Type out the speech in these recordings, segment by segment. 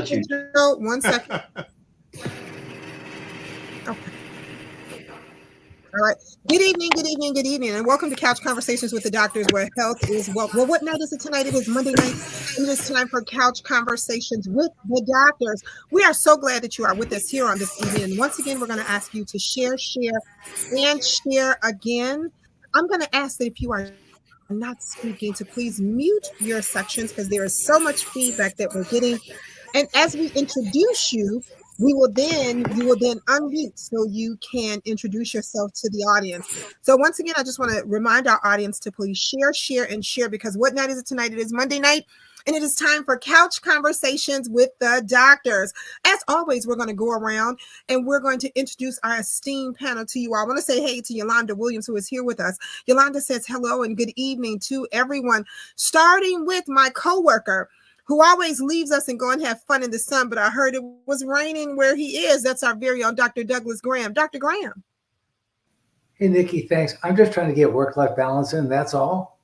you. Joe, 1 second. Okay. All right. Good evening, good evening, good evening, and welcome to Couch Conversations with the Doctors, where health is wealth. Well, what night is it tonight? It is Monday night, and it is time for Couch Conversations with the Doctors. We are so glad that you are with us here on this evening. And once again, we're going to ask you to share, and share again. I'm going to ask that if you are not speaking, to please mute your sections because there is so much feedback that we're getting. And as we introduce you, you will then unmute so you can introduce yourself to the audience. So once again, I just want to remind our audience to please share, and share, because what night is it tonight? It is Monday night, and it is time for Couch Conversations with the Doctors. As always, we're going to go around and we're going to introduce our esteemed panel to you all. I want to say hey to Yolanda Williams, who is here with us. Yolanda says hello and good evening to everyone, starting with my coworker, who always leaves us and go and have fun in the sun, but I heard it was raining where he is. That's our very own Dr. Douglas Graham. Dr. Graham. Hey, Nikki, thanks. I'm just trying to get work-life balance in, that's all.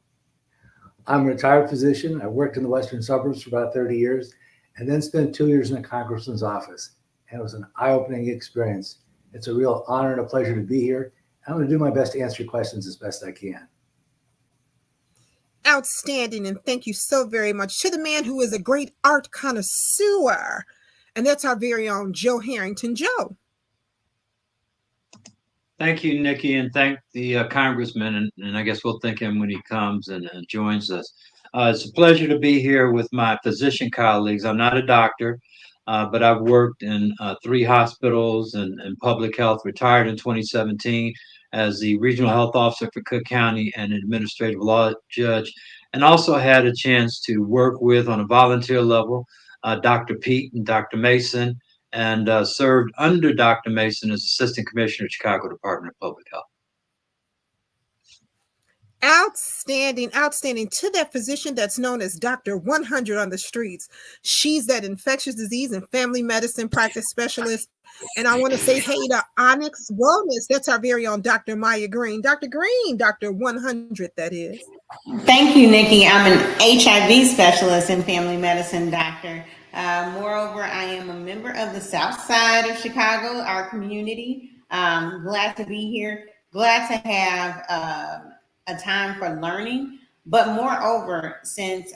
I'm a retired physician. I worked in the western suburbs for about 30 years and then spent 2 years in a congressman's office. And it was an eye-opening experience. It's a real honor and a pleasure to be here. I'm going to do my best to answer your questions as best I can. Outstanding, and thank you so very much to the man who is a great art connoisseur, and that's our very own Joe Harrington. Joe. Thank you, Nikki, and thank the congressman, and I guess we'll thank him when he comes and joins us. It's a pleasure to be here with my physician colleagues. I'm not a doctor, but I've worked in 3 hospitals and public health, retired in 2017 as the regional health officer for Cook County and administrative law judge, and also had a chance to work with, on a volunteer level, Dr. Pete and Dr. Mason, and served under Dr. Mason as Assistant Commissioner of Chicago Department of Public Health. Outstanding, outstanding. To that physician that's known as Dr. 100 on the streets. She's that infectious disease and family medicine practice specialist. And I want to say hey to Onyx Wellness. That's our very own Dr. Maya Green. Dr. Green, Dr. 100, that is. Thank you, Nikki. I'm an HIV specialist in family medicine, doctor. Moreover, I am a member of the South Side of Chicago, our community. Glad to be here. Glad to have a time for learning. But moreover, since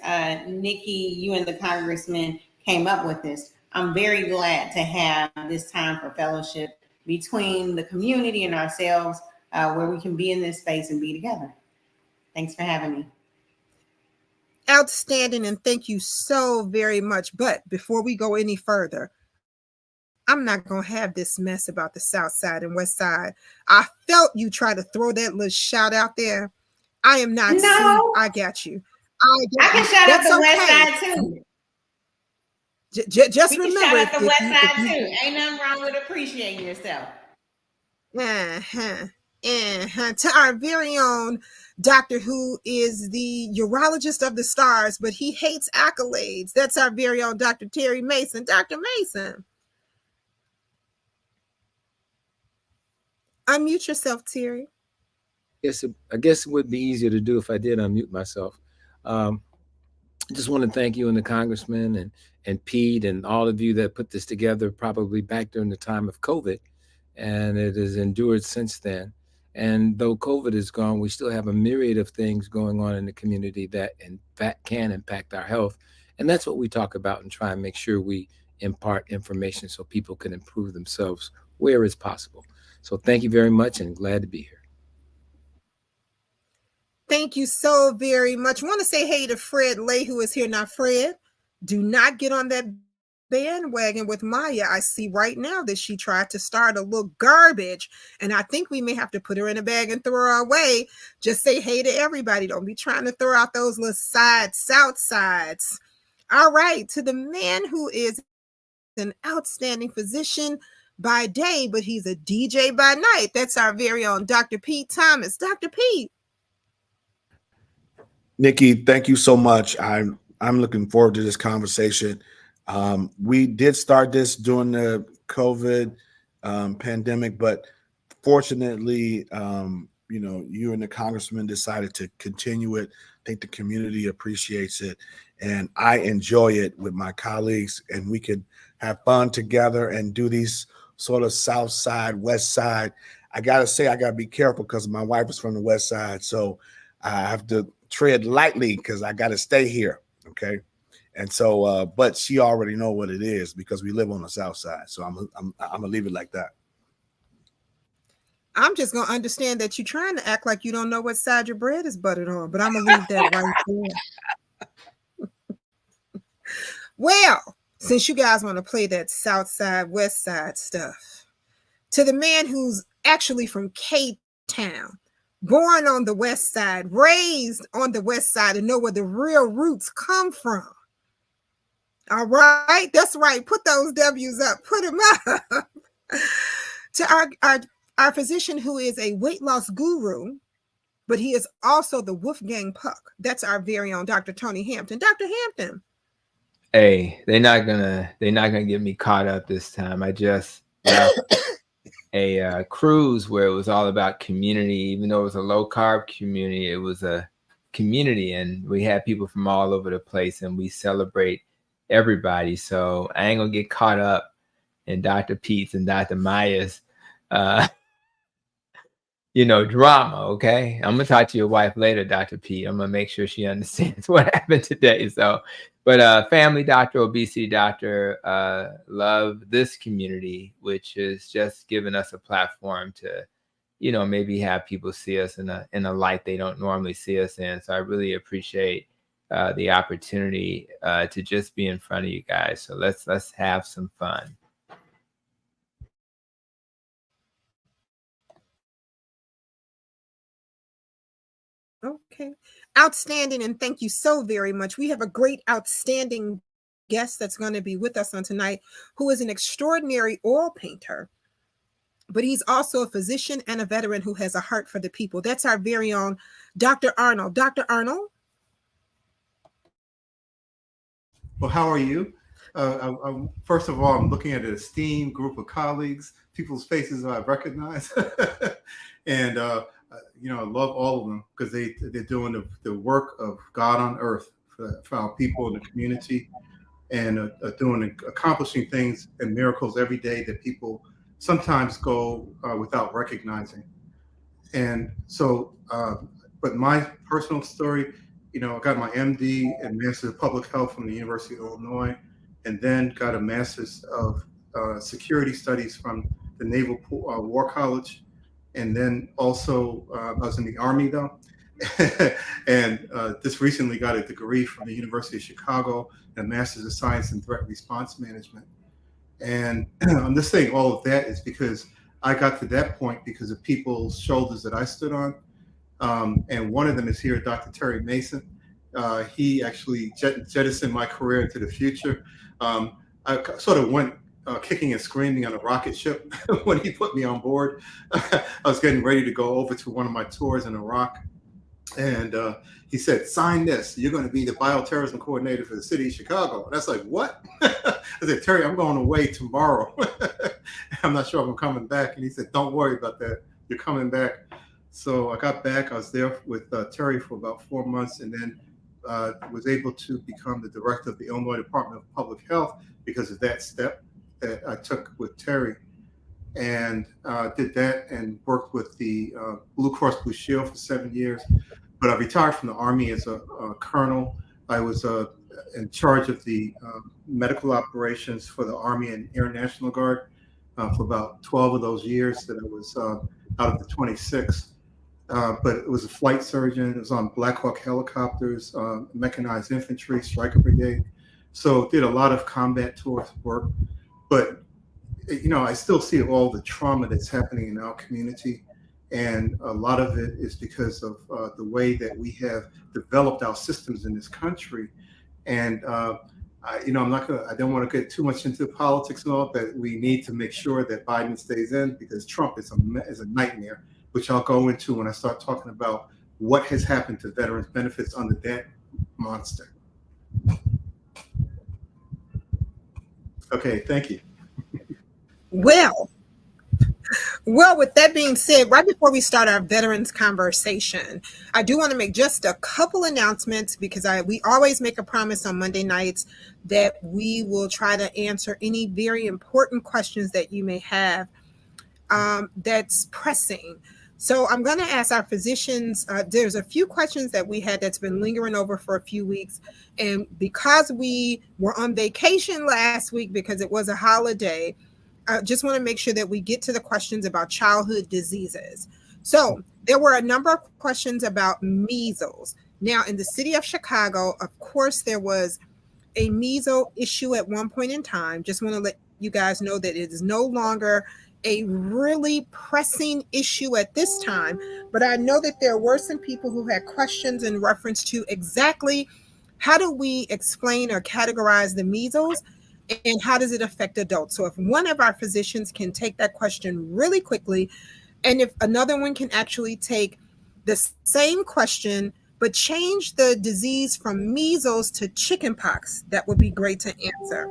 Nikki, you and the congressman came up with this, I'm very glad to have this time for fellowship between the community and ourselves, where we can be in this space and be together. Thanks for having me. Outstanding, and thank you so very much. But before we go any further, I'm not going to have this mess about the South Side and West Side. I felt you try to throw that little shout out there. I am not. No. I got you. I can shout out the West Side too. Just we remember, can shout out the West Side too. Ain't nothing wrong with appreciating yourself. To our very own doctor, who is the urologist of the stars, but he hates accolades. That's our very own Dr. Terry Mason. Dr. Mason. Unmute yourself, Terry. Yes, I guess it would be easier to do if I did unmute myself. I just want to thank you and the congressman and Pete and all of you that put this together, probably back during the time of COVID, and it has endured since then. And though COVID is gone, we still have a myriad of things going on in the community that in fact can impact our health. And that's what we talk about and try and make sure we impart information so people can improve themselves where it's possible. So thank you very much and glad to be here. Thank you so very much. I want to say hey to Fred Lay, who is here now. Fred, do not get on that bandwagon with Maya. I see right now that she tried to start a little garbage, and I think we may have to put her in a bag and throw her away. Just say hey to everybody. Don't be trying to throw out those little south sides. All right, to the man who is an outstanding physician by day, but he's a DJ by night. That's our very own Dr. Pete Thomas. Dr. Pete. Nikki, thank you so much. I'm looking forward to this conversation. We did start this during the COVID pandemic, but fortunately, you and the congressman decided to continue it. I think the community appreciates it, and I enjoy it with my colleagues, and we can have fun together and do these sort of South Side, West Side. I gotta say, I gotta be careful because my wife is from the West Side, so I have to tread lightly because I got to stay here. Okay. And so, but she already know what it is because we live on the South Side. So I'm gonna leave it like that. I'm just gonna understand that you're trying to act like you don't know what side your bread is buttered on, but I'm gonna leave that right there. Well, since you guys want to play that South Side, West Side stuff, to the man who's actually from K-Town, born on the West Side, raised on the West Side, and know where the real roots come from. All right, that's right. Put those W's up. Put them up. To our physician who is a weight loss guru, but he is also the Wolfgang Puck. That's our very own Dr. Tony Hampton. Dr. Hampton. Hey, they're not gonna get me caught up this time. I just left a cruise where it was all about community. Even though it was a low carb community, it was a community, and we had people from all over the place, and we celebrate everybody. So I ain't gonna get caught up in Dr. Pete's and Dr. Maya's drama. Okay, I'm gonna talk to your wife later, Dr. Pete. I'm gonna make sure she understands what happened today. So, but family doctor, obesity doctor, love this community, which is just giving us a platform to, maybe have people see us in a light they don't normally see us in. So I really appreciate the opportunity to just be in front of you guys. So let's have some fun. Okay. Outstanding. And thank you so very much. We have a great, outstanding guest that's going to be with us on tonight, who is an extraordinary oil painter, but he's also a physician and a veteran who has a heart for the people. That's our very own Dr. Arnold. Dr. Arnold. Well, how are you? First of all, I'm looking at an esteemed group of colleagues, people's faces I recognize. And I love all of them because they're doing the work of God on earth for our people in the community, and accomplishing things and miracles every day that people sometimes go without recognizing. And so, but my personal story, I got my MD and Master's of Public Health from the University of Illinois, and then got a Master's of Security Studies from the Naval War College. And then also, I was in the Army though, and just recently got a degree from the University of Chicago, and a Master's of Science in Threat Response Management. And I'm just saying all of that is because I got to that point because of people's shoulders that I stood on. And one of them is here, Dr. Terry Mason. He actually jettisoned my career into the future. I sort of went kicking and screaming on a rocket ship when he put me on board. I was getting ready to go over to one of my tours in Iraq. And he said, sign this. You're going to be the bioterrorism coordinator for the city of Chicago. And I was like, what? I said, Terry, I'm going away tomorrow. I'm not sure if I'm coming back. And he said, don't worry about that. You're coming back. So I got back. I was there with Terry for about 4 months, and then was able to become the director of the Illinois Department of Public Health because of that step that I took with Terry. And did that and worked with the Blue Cross Blue Shield for 7 years. But I retired from the Army as a colonel. I was in charge of the medical operations for the Army and Air National Guard for about 12 of those years that I was out of the 26. But it was a flight surgeon. It was on Black Hawk helicopters, mechanized infantry, Stryker Brigade. So did a lot of combat tours work. But, I still see all the trauma that's happening in our community. And a lot of it is because of the way that we have developed our systems in this country. And, I don't want to get too much into politics and all, but we need to make sure that Biden stays in because Trump is a nightmare, which I'll go into when I start talking about what has happened to veterans benefits under that monster. Okay, thank you. Well, Well, with that being said, right before we start our veterans conversation, I do want to make just a couple announcements because we always make a promise on Monday nights that we will try to answer any very important questions that you may have that's pressing. So I'm going to ask our physicians. There's a few questions that we had that's been lingering over for a few weeks, and because we were on vacation last week because it was a holiday, I just want to make sure that we get to the questions about childhood diseases. So there were a number of questions about measles. Now, in the city of Chicago, of course, there was a measles issue at one point in time. Just want to let you guys know that it is no longer a really pressing issue at this time. But I know that there were some people who had questions in reference to exactly how do we explain or categorize the measles and how does it affect adults? So if one of our physicians can take that question really quickly, and if another one can actually take the same question but change the disease from measles to chickenpox, that would be great to answer.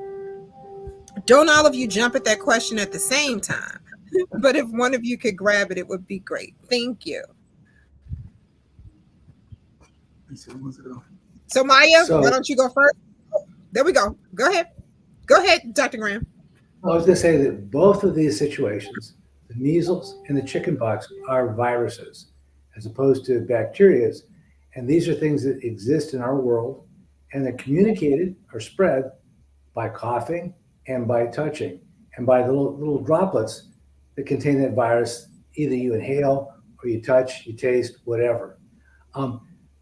Don't all of you jump at that question at the same time, but if one of you could grab it, it would be great. Thank you. So Maya, why don't you go first? There we go. Go ahead. Go ahead, Dr. Graham. I was going to say that both of these situations, the measles and the chickenpox, are viruses as opposed to bacterias. And these are things that exist in our world, and they're communicated or spread by coughing and by touching and by the little droplets that contain that virus. Either you inhale or you touch, you taste, whatever.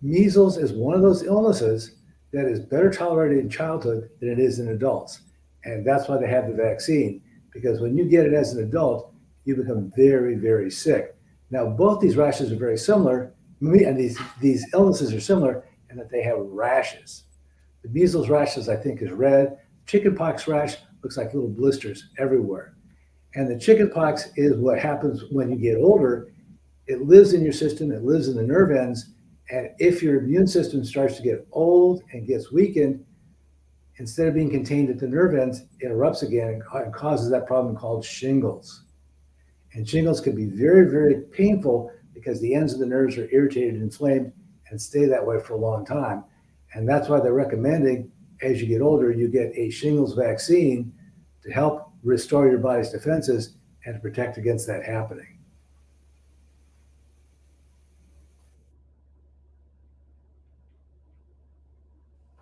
Measles is one of those illnesses that is better tolerated in childhood than it is in adults. And that's why they have the vaccine, because when you get it as an adult, you become very, very sick. Now, both these rashes are very similar, and these illnesses are similar in that they have rashes. The measles rashes, I think, is red. Chickenpox rash looks like little blisters everywhere. And the chickenpox is what happens when you get older. It lives in your system, it lives in the nerve ends, and if your immune system starts to get old and gets weakened, instead of being contained at the nerve ends, it erupts again and causes that problem called shingles. And shingles can be very, very painful because the ends of the nerves are irritated and inflamed and stay that way for a long time. And that's why they're recommending, as you get older, you get a shingles vaccine to help restore your body's defenses and to protect against that happening.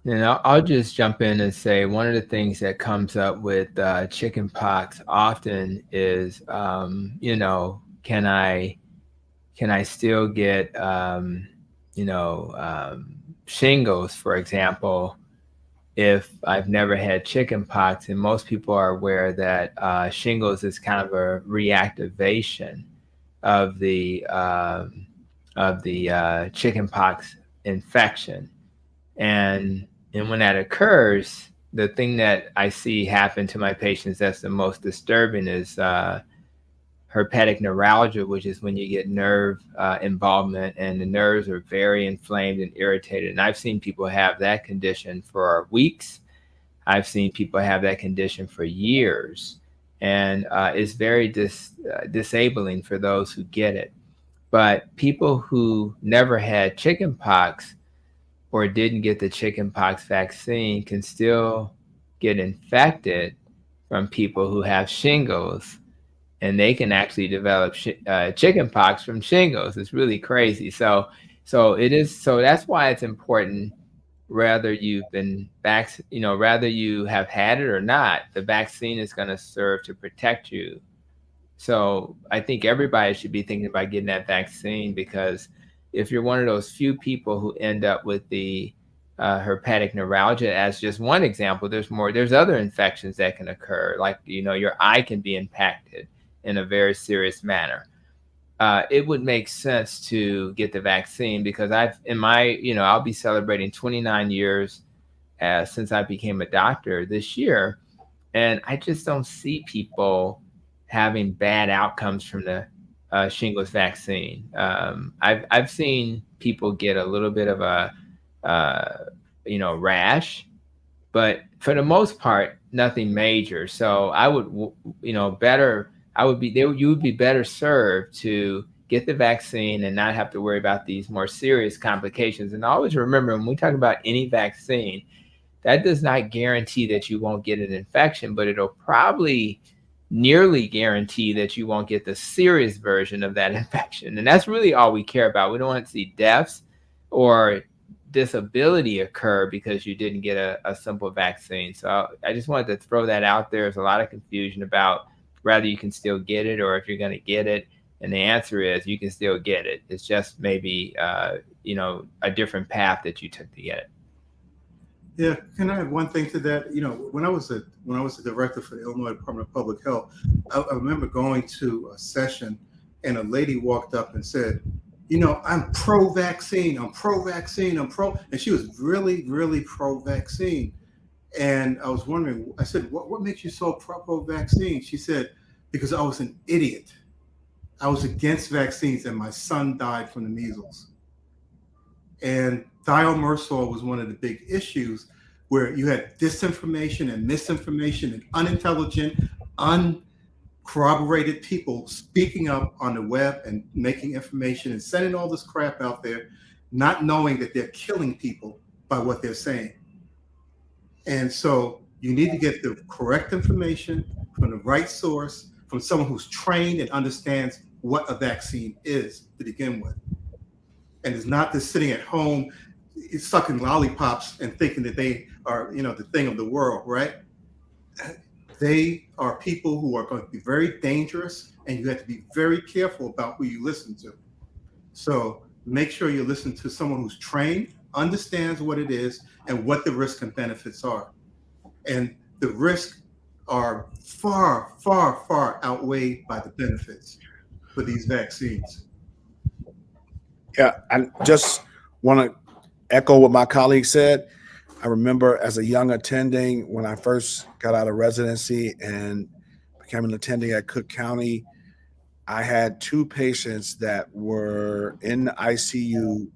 And I'll just jump in and say one of the things that comes up with chicken pox often is, can I still get, shingles, for example, if I've never had chicken pox? And most people are aware that shingles is kind of a reactivation of the chicken pox infection. And when that occurs, the thing that I see happen to my patients that's the most disturbing is herpetic neuralgia, which is when you get nerve involvement and the nerves are very inflamed and irritated. And I've seen people have that condition for weeks. I've seen people have that condition for years. And it's very disabling for those who get it. But people who never had chicken pox or didn't get the chickenpox vaccine can still get infected from people who have shingles, and they can actually develop chickenpox from shingles. It's really crazy. So that's why it's important, whether you've been whether you have had it or not, the vaccine is going to serve to protect you. So I think everybody should be thinking about getting that vaccine, because if you're one of those few people who end up with the herpetic neuralgia, as just one example, there's other infections that can occur, like, your eye can be impacted in a very serious manner. It would make sense to get the vaccine, because I'll be celebrating 29 years since I became a doctor this year. And I just don't see people having bad outcomes from the shingles vaccine. I've seen people get a little bit of a rash, but for the most part, nothing major. So I would better you would be better served to get the vaccine and not have to worry about these more serious complications. And always remember, when we talk about any vaccine, that does not guarantee that you won't get an infection, but it'll probably nearly guarantee that you won't get the serious version of that infection. And that's really all we care about. We don't want to see deaths or disability occur because you didn't get a simple vaccine. So I just wanted to throw that out there. There's a lot of confusion about whether you can still get it or if you're going to get it. And the answer is you can still get it. It's just maybe, a different path that you took to get it. Yeah, can I add one thing to that? When I was the director for the Illinois Department of Public Health, I remember going to a session and a lady walked up and said, I'm pro-vaccine, I'm pro-vaccine, and she was really, really pro-vaccine. And I was wondering, I said, what makes you so pro-vaccine? She said, because I was an idiot. I was against vaccines and my son died from the measles. And thiomersal was one of the big issues where you had disinformation and misinformation and unintelligent, uncorroborated people speaking up on the web and making information and sending all this crap out there, not knowing that they're killing people by what they're saying. And so you need to get the correct information from the right source, from someone who's trained and understands what a vaccine is to begin with. And it's not just sitting at home sucking lollipops and thinking that they are, the thing of the world, right? They are people who are going to be very dangerous, and you have to be very careful about who you listen to. So make sure you listen to someone who's trained, understands what it is, and what the risks and benefits are. And the risks are far, far, far outweighed by the benefits for these vaccines. Yeah, I just want to echo what my colleague said. I remember as a young attending, when I first got out of residency and became an attending at Cook County, I had two patients that were in the ICU.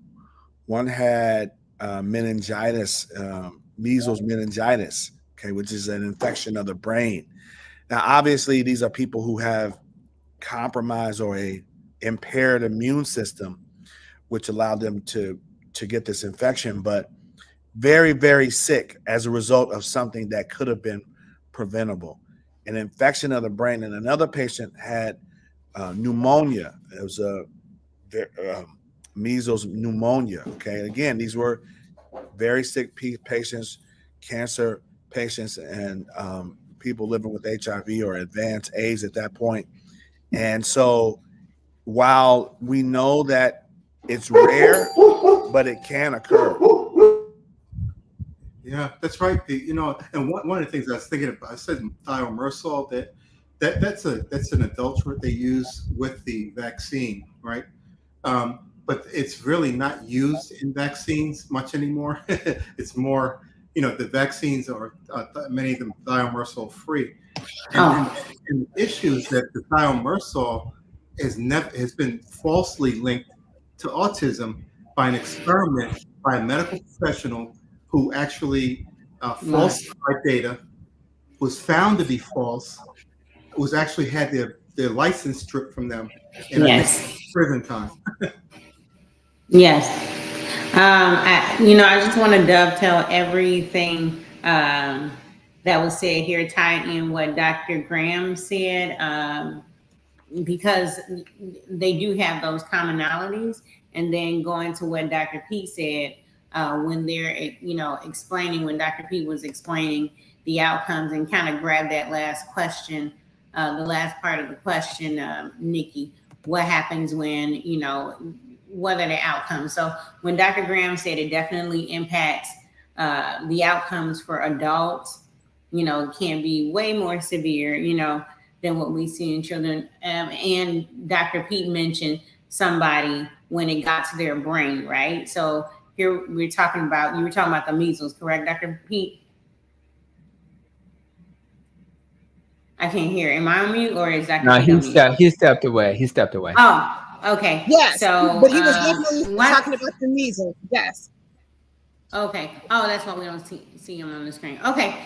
One had meningitis, measles meningitis, which is an infection of the brain. Now, obviously, these are people who have compromised or a impaired immune system, which allowed them to get this infection, but very, very sick as a result of something that could have been preventable, an infection of the brain. And another patient had pneumonia. It was a measles pneumonia. Again, these were very sick patients, cancer patients, and people living with HIV or advanced AIDS at that point. And so while we know that it's rare, but it can occur. Yeah, that's right. And one of the things I was thinking about, I said thiomersal, that's an adulterant they use with the vaccine, right? But it's really not used in vaccines much anymore. It's more, the vaccines are many of them thiomersal free. And the issue is that the thiomersal has been falsely linked to autism by an experiment by a medical professional who actually falsified data, was found to be false, was actually had their license stripped from them, and Yes. prison time. Yes. I just want to dovetail everything that was said here, tie in what Dr. Graham said, because they do have those commonalities. And then going to what Dr. Pete said, when they're, explaining, when Dr. Pete was explaining the outcomes, and kind of grab that last question, the last part of the question, Nikki, what happens when, what are the outcomes? So when Dr. Graham said it definitely impacts the outcomes for adults, can be way more severe, than what we see in children. And Dr. Pete mentioned somebody when it got to their brain, right? So here you were talking about the measles, correct, Dr. Pete? I can't hear. Am I on mute or is Dr. No, Pete he stepped away. He stepped away. Oh, okay. Yes. So, but he was definitely talking about the measles. Yes. Okay. Oh, that's why we don't see them on the screen. Okay.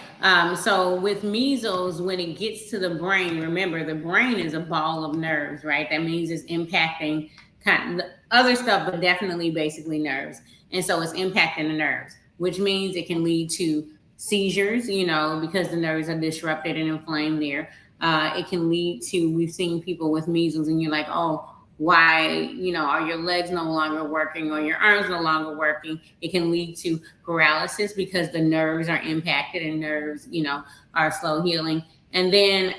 So with measles, when it gets to the brain, remember the brain is a ball of nerves, right? That means it's impacting kind of other stuff, but definitely basically nerves. And so it's impacting the nerves, which means it can lead to seizures, because the nerves are disrupted and inflamed there. It can lead to, we've seen people with measles and you're like, oh, why, are your legs no longer working or your arms no longer working? It can lead to paralysis because the nerves are impacted and nerves, are slow healing. And then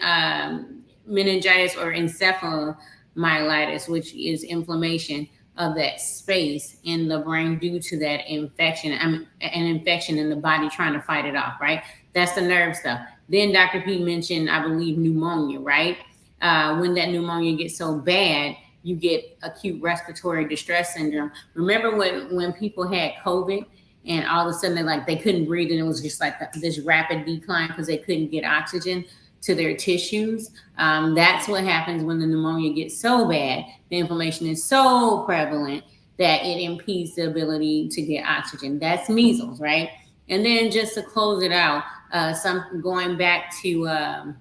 meningitis or encephalomyelitis, which is inflammation of that space in the brain due to that infection. An infection in the body trying to fight it off, right? That's the nerve stuff. Then Dr. P mentioned, I believe, pneumonia, right? When that pneumonia gets so bad, you get acute respiratory distress syndrome. Remember when people had COVID and all of a sudden they couldn't breathe and it was just like this rapid decline because they couldn't get oxygen to their tissues. That's what happens when the pneumonia gets so bad. The inflammation is so prevalent that it impedes the ability to get oxygen. That's measles, right? And then just to close it out, going back to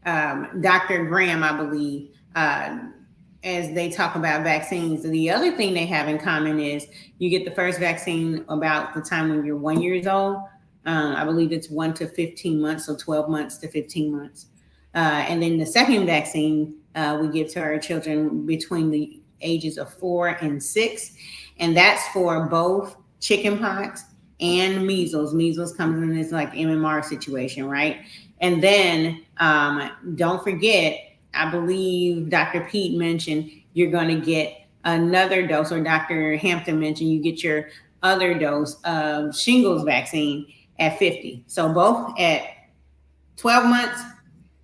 Dr. Graham, I believe, as they talk about vaccines, the other thing they have in common is you get the first vaccine about the time when you're 1 year old. I believe it's 1 to 15 months, so 12 months to 15 months. And then the second vaccine we give to our children between the ages of 4 and 6. And that's for both chickenpox and measles. Measles comes in this like MMR situation, right? And then don't forget, I believe Dr. Pete mentioned you're going to get another dose, or Dr. Hampton mentioned you get your other dose of shingles vaccine at 50. So both at 12 months,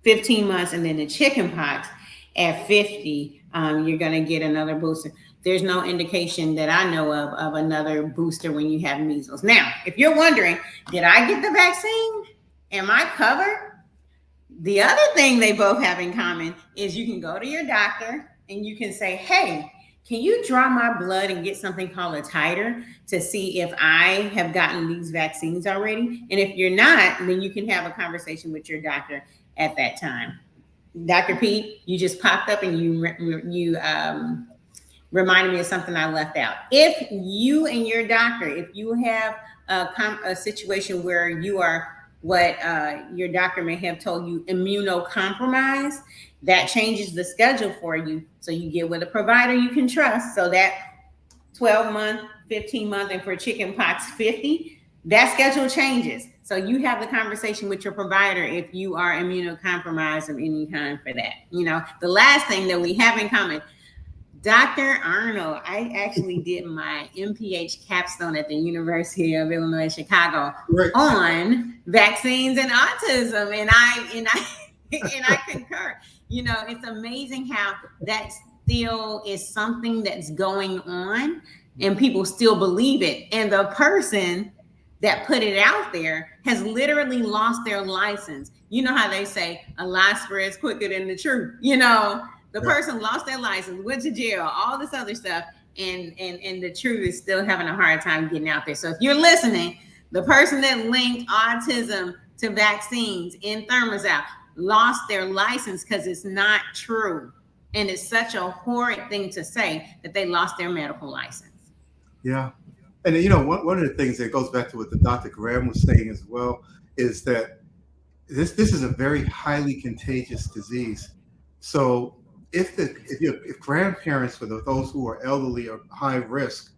15 months, and then the chickenpox at 50, you're going to get another booster. There's no indication that I know of another booster when you have measles. Now, if you're wondering, did I get the vaccine? Am I covered? The other thing they both have in common is you can go to your doctor and you can say, hey, can you draw my blood and get something called a titer to see if I have gotten these vaccines already? And if you're not, then you can have a conversation with your doctor at that time. Dr. Pete, you just popped up and you reminded me of something I left out. If you and your doctor, if you have a situation where you are what your doctor may have told you immunocompromised, that changes the schedule for you. So you get with a provider you can trust. So that 12-month, 15-month, and for chickenpox 50, that schedule changes. So you have the conversation with your provider if you are immunocompromised of any kind for that. The last thing that we have in common, Dr. Arnold, I actually did my MPH capstone at the University of Illinois, Chicago on vaccines and autism. And I concur. It's amazing how that still is something that's going on and people still believe it. And the person that put it out there has literally lost their license. You know how they say a lie spreads quicker than the truth, The person lost their license, went to jail, all this other stuff, and the truth is still having a hard time getting out there. So if you're listening, the person that linked autism to vaccines in Thermosal lost their license because it's not true. And it's such a horrid thing to say that they lost their medical license. Yeah. And one of the things that goes back to what the Dr. Graham was saying as well is that this is a very highly contagious disease. So if grandparents, for those who are elderly or high risk,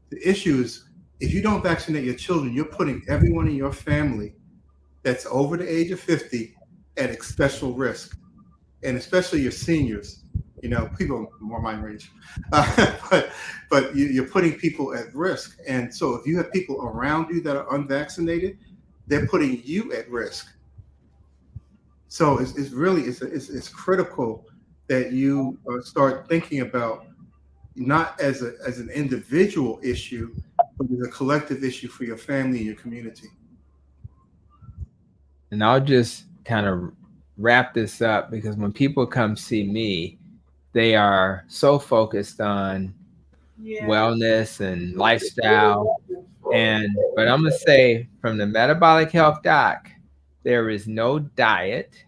the issue is if you don't vaccinate your children, you're putting everyone in your family that's over the age of 50 at special risk, and especially your seniors. People more my range, but you're putting people at risk. And so if you have people around you that are unvaccinated, they're putting you at risk. So it's really critical that you start thinking about not as an individual issue, but as a collective issue for your family and your community. And I'll just kind of wrap this up, because when people come see me, they are so focused on wellness and lifestyle. But I'm gonna say from the metabolic health doc, there is no diet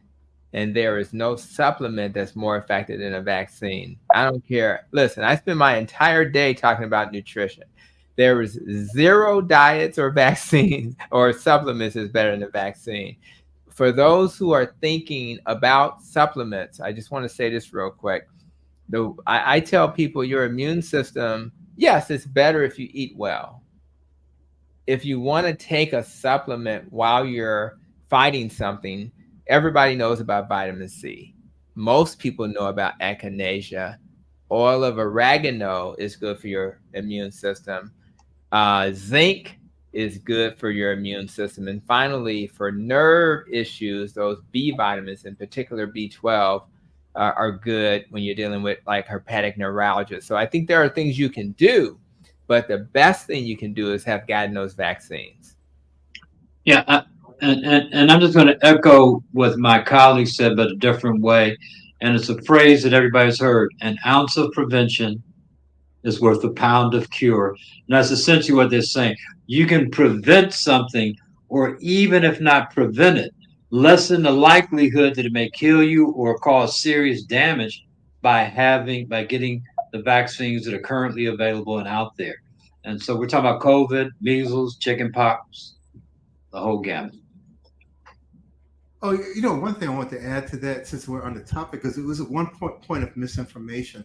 and there is no supplement that's more effective than a vaccine. I don't care. Listen, I spend my entire day talking about nutrition. There is zero diets or vaccines or supplements is better than a vaccine. For those who are thinking about supplements, I just want to say this real quick. I tell people your immune system, yes, it's better if you eat well. If you want to take a supplement while you're fighting something, everybody knows about vitamin C. Most people know about echinacea. Oil of oregano is good for your immune system. Zinc is good for your immune system. And finally, for nerve issues, those B vitamins, in particular B12, are good when you're dealing with like herpetic neuralgia. So I think there are things you can do, but the best thing you can do is have gotten those vaccines. Yeah, and I'm just going to echo what my colleague said, but a different way. And it's a phrase that everybody's heard: an ounce of prevention is worth a pound of cure. And that's essentially what they're saying. You can prevent something, or even if not prevent it, lessen the likelihood that it may kill you or cause serious damage by getting the vaccines that are currently available and out there. And so we're talking about COVID, measles, chickenpox, the whole gamut. Oh, one thing I want to add to that, since we're on the topic, because it was at one point of misinformation,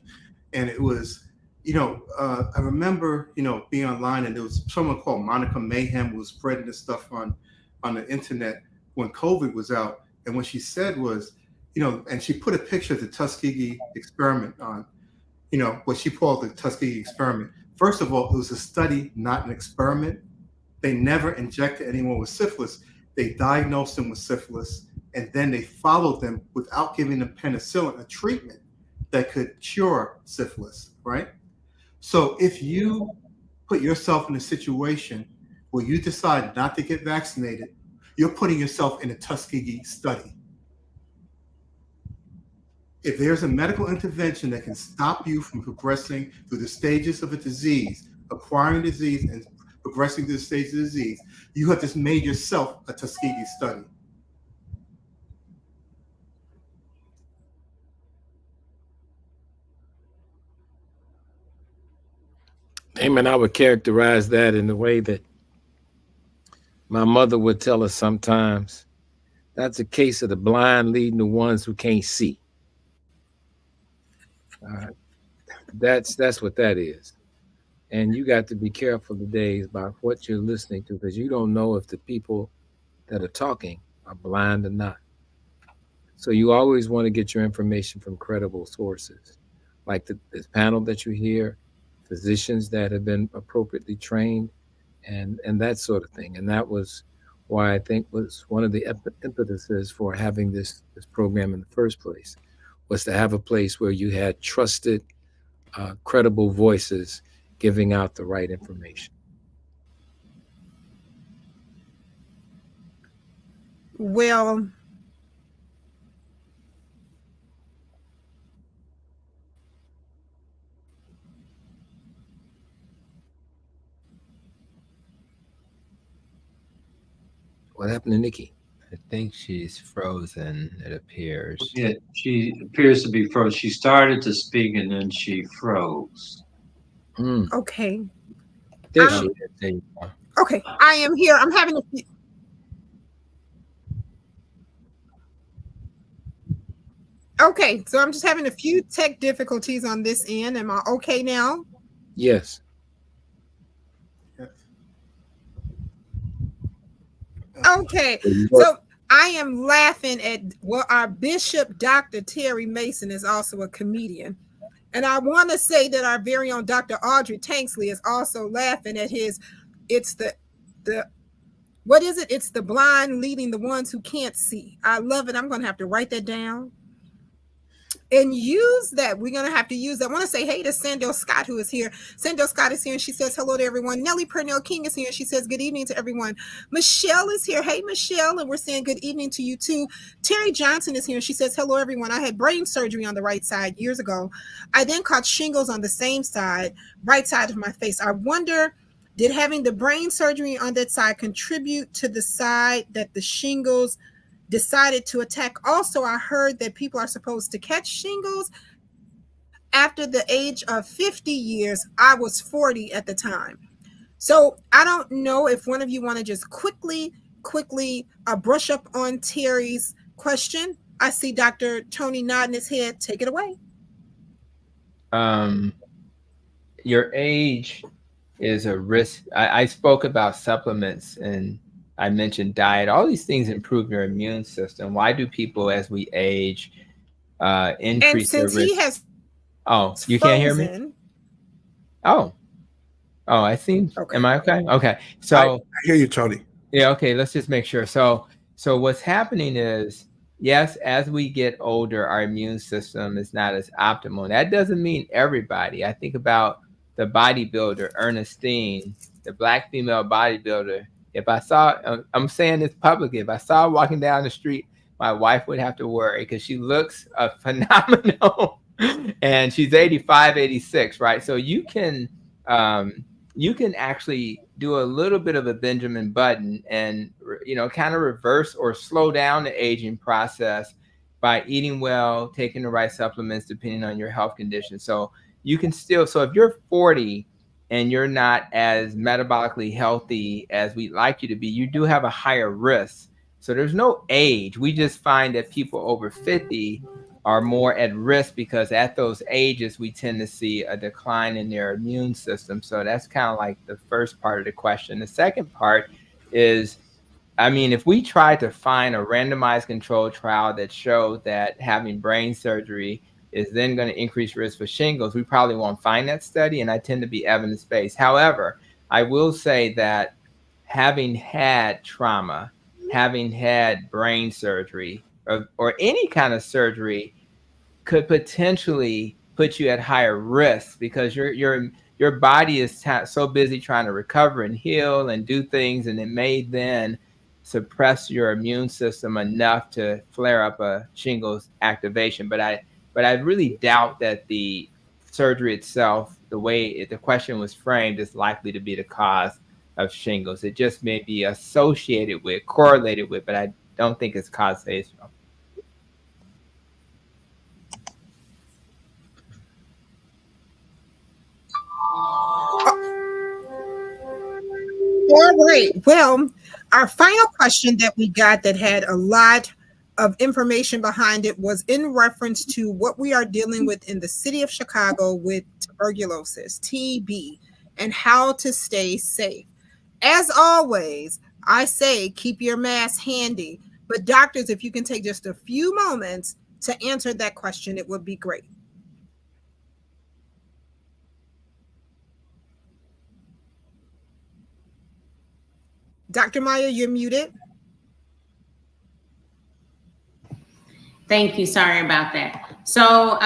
and it was, I remember, being online, and there was someone called Monica Mayhem who was spreading this stuff on the internet when COVID was out, and what she said was, and she put a picture of the Tuskegee experiment on, what she called the Tuskegee experiment. First of all, it was a study, not an experiment. They never injected anyone with syphilis. They diagnosed them with syphilis, and then they followed them without giving them penicillin, a treatment that could cure syphilis, right? So if you put yourself in a situation where you decide not to get vaccinated, you're putting yourself in a Tuskegee study. If there's a medical intervention that can stop you from progressing through the stages of a disease, acquiring disease and progressing through the stage of the disease, you have just made yourself a Tuskegee study. Damon, I would characterize that in the way that my mother would tell us sometimes. That's a case of the blind leading the ones who can't see. That's what that is. And you got to be careful today about what you're listening to, because you don't know if the people that are talking are blind or not. So you always want to get your information from credible sources, like this panel that you hear, physicians that have been appropriately trained, and that sort of thing. And that was why I think was one of the impetuses for having this program in the first place, was to have a place where you had trusted, credible voices giving out the right information. Well, What happened to Nikki? I think she's frozen, it appears. Yeah, she appears to be frozen. She started to speak and then she froze. okay. There she is. There you go. Okay, I am here. I'm having a few. Okay, so I'm just having a few tech difficulties on this end. Am I okay now? Yes. Okay, so I am laughing at our Bishop, Dr. Terry Mason, is also a comedian. And I want to say that our very own Dr. Audrey Tanksley is also laughing at it's the what is it? It's the blind leading the ones who can't see. I love it. I'm going to have to write that down. and use that. We're going to have to use that. I want to say hey to Sandel Scott, who is here. Sandel Scott is here, and she says hello to everyone. Nellie Purnell King is here, and she says good evening to everyone. Michelle is here. Hey, Michelle, and we're saying good evening to you, too. Terry Johnson is here, and she says hello, everyone. I had brain surgery on the right side years ago. I then caught shingles on the same side, right side of my face. I wonder, did having the brain surgery on that side contribute to the side that the shingles decided to attack? Also, I heard that people are supposed to catch shingles after the age of 50 years. I was 40 at the time. So I don't know if one of you want to just quickly brush up on Terry's question. I see Dr. Tony nodding his head. Take it away. Your age is a risk. I spoke about supplements, and I mentioned diet. All these things improve your immune system. Why do people, as we age, increase their risk? He has you can't hear me? Oh, I think. Okay. Am I okay? Okay. So I hear you, Tony. Yeah. Okay. Let's just make sure. So what's happening is, yes, as we get older, our immune system is not as optimal. That doesn't mean everybody. I think about the bodybuilder, Ernestine, the Black female bodybuilder. If I saw, I'm saying this publicly, if I saw her walking down the street, my wife would have to worry because she looks phenomenal. And she's 85, 86, right? So you can actually do a little bit of a Benjamin Button and, kind of reverse or slow down the aging process by eating well, taking the right supplements, depending on your health condition. So you can still, so if you're 40 and you're not as metabolically healthy as we'd like you to be, you do have a higher risk. So there's no age. We just find that people over 50 are more at risk because at those ages, we tend to see a decline in their immune system. So that's kind of like the first part of the question. The second part is, if we try to find a randomized controlled trial that showed that having brain surgery is then going to increase risk for shingles, we probably won't find that study, and I tend to be evidence-based. However, I will say that having had trauma, having had brain surgery, or any kind of surgery could potentially put you at higher risk because your body is so busy trying to recover and heal and do things, and it may then suppress your immune system enough to flare up a shingles activation. But I really doubt that the surgery itself, the way the question was framed, is likely to be the cause of shingles. It just may be associated with, correlated with, but I don't think it's causational. All right. Well, our final question that we got that had a lot of information behind it was in reference to what we are dealing with in the city of Chicago with tuberculosis, TB, and how to stay safe. As always, I say keep your mask handy. But doctors, if you can take just a few moments to answer that question, it would be great. Dr. Maya, you're muted. Thank you. Sorry about that. So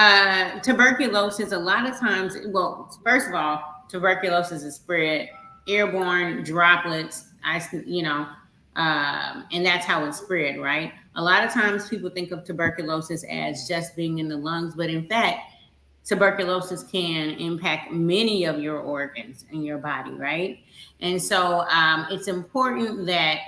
tuberculosis, a lot of times, well, first of all, tuberculosis is spread airborne droplets, and that's how it's spread, right? A lot of times people think of tuberculosis as just being in the lungs, but in fact, tuberculosis can impact many of your organs in your body, right? And so it's important that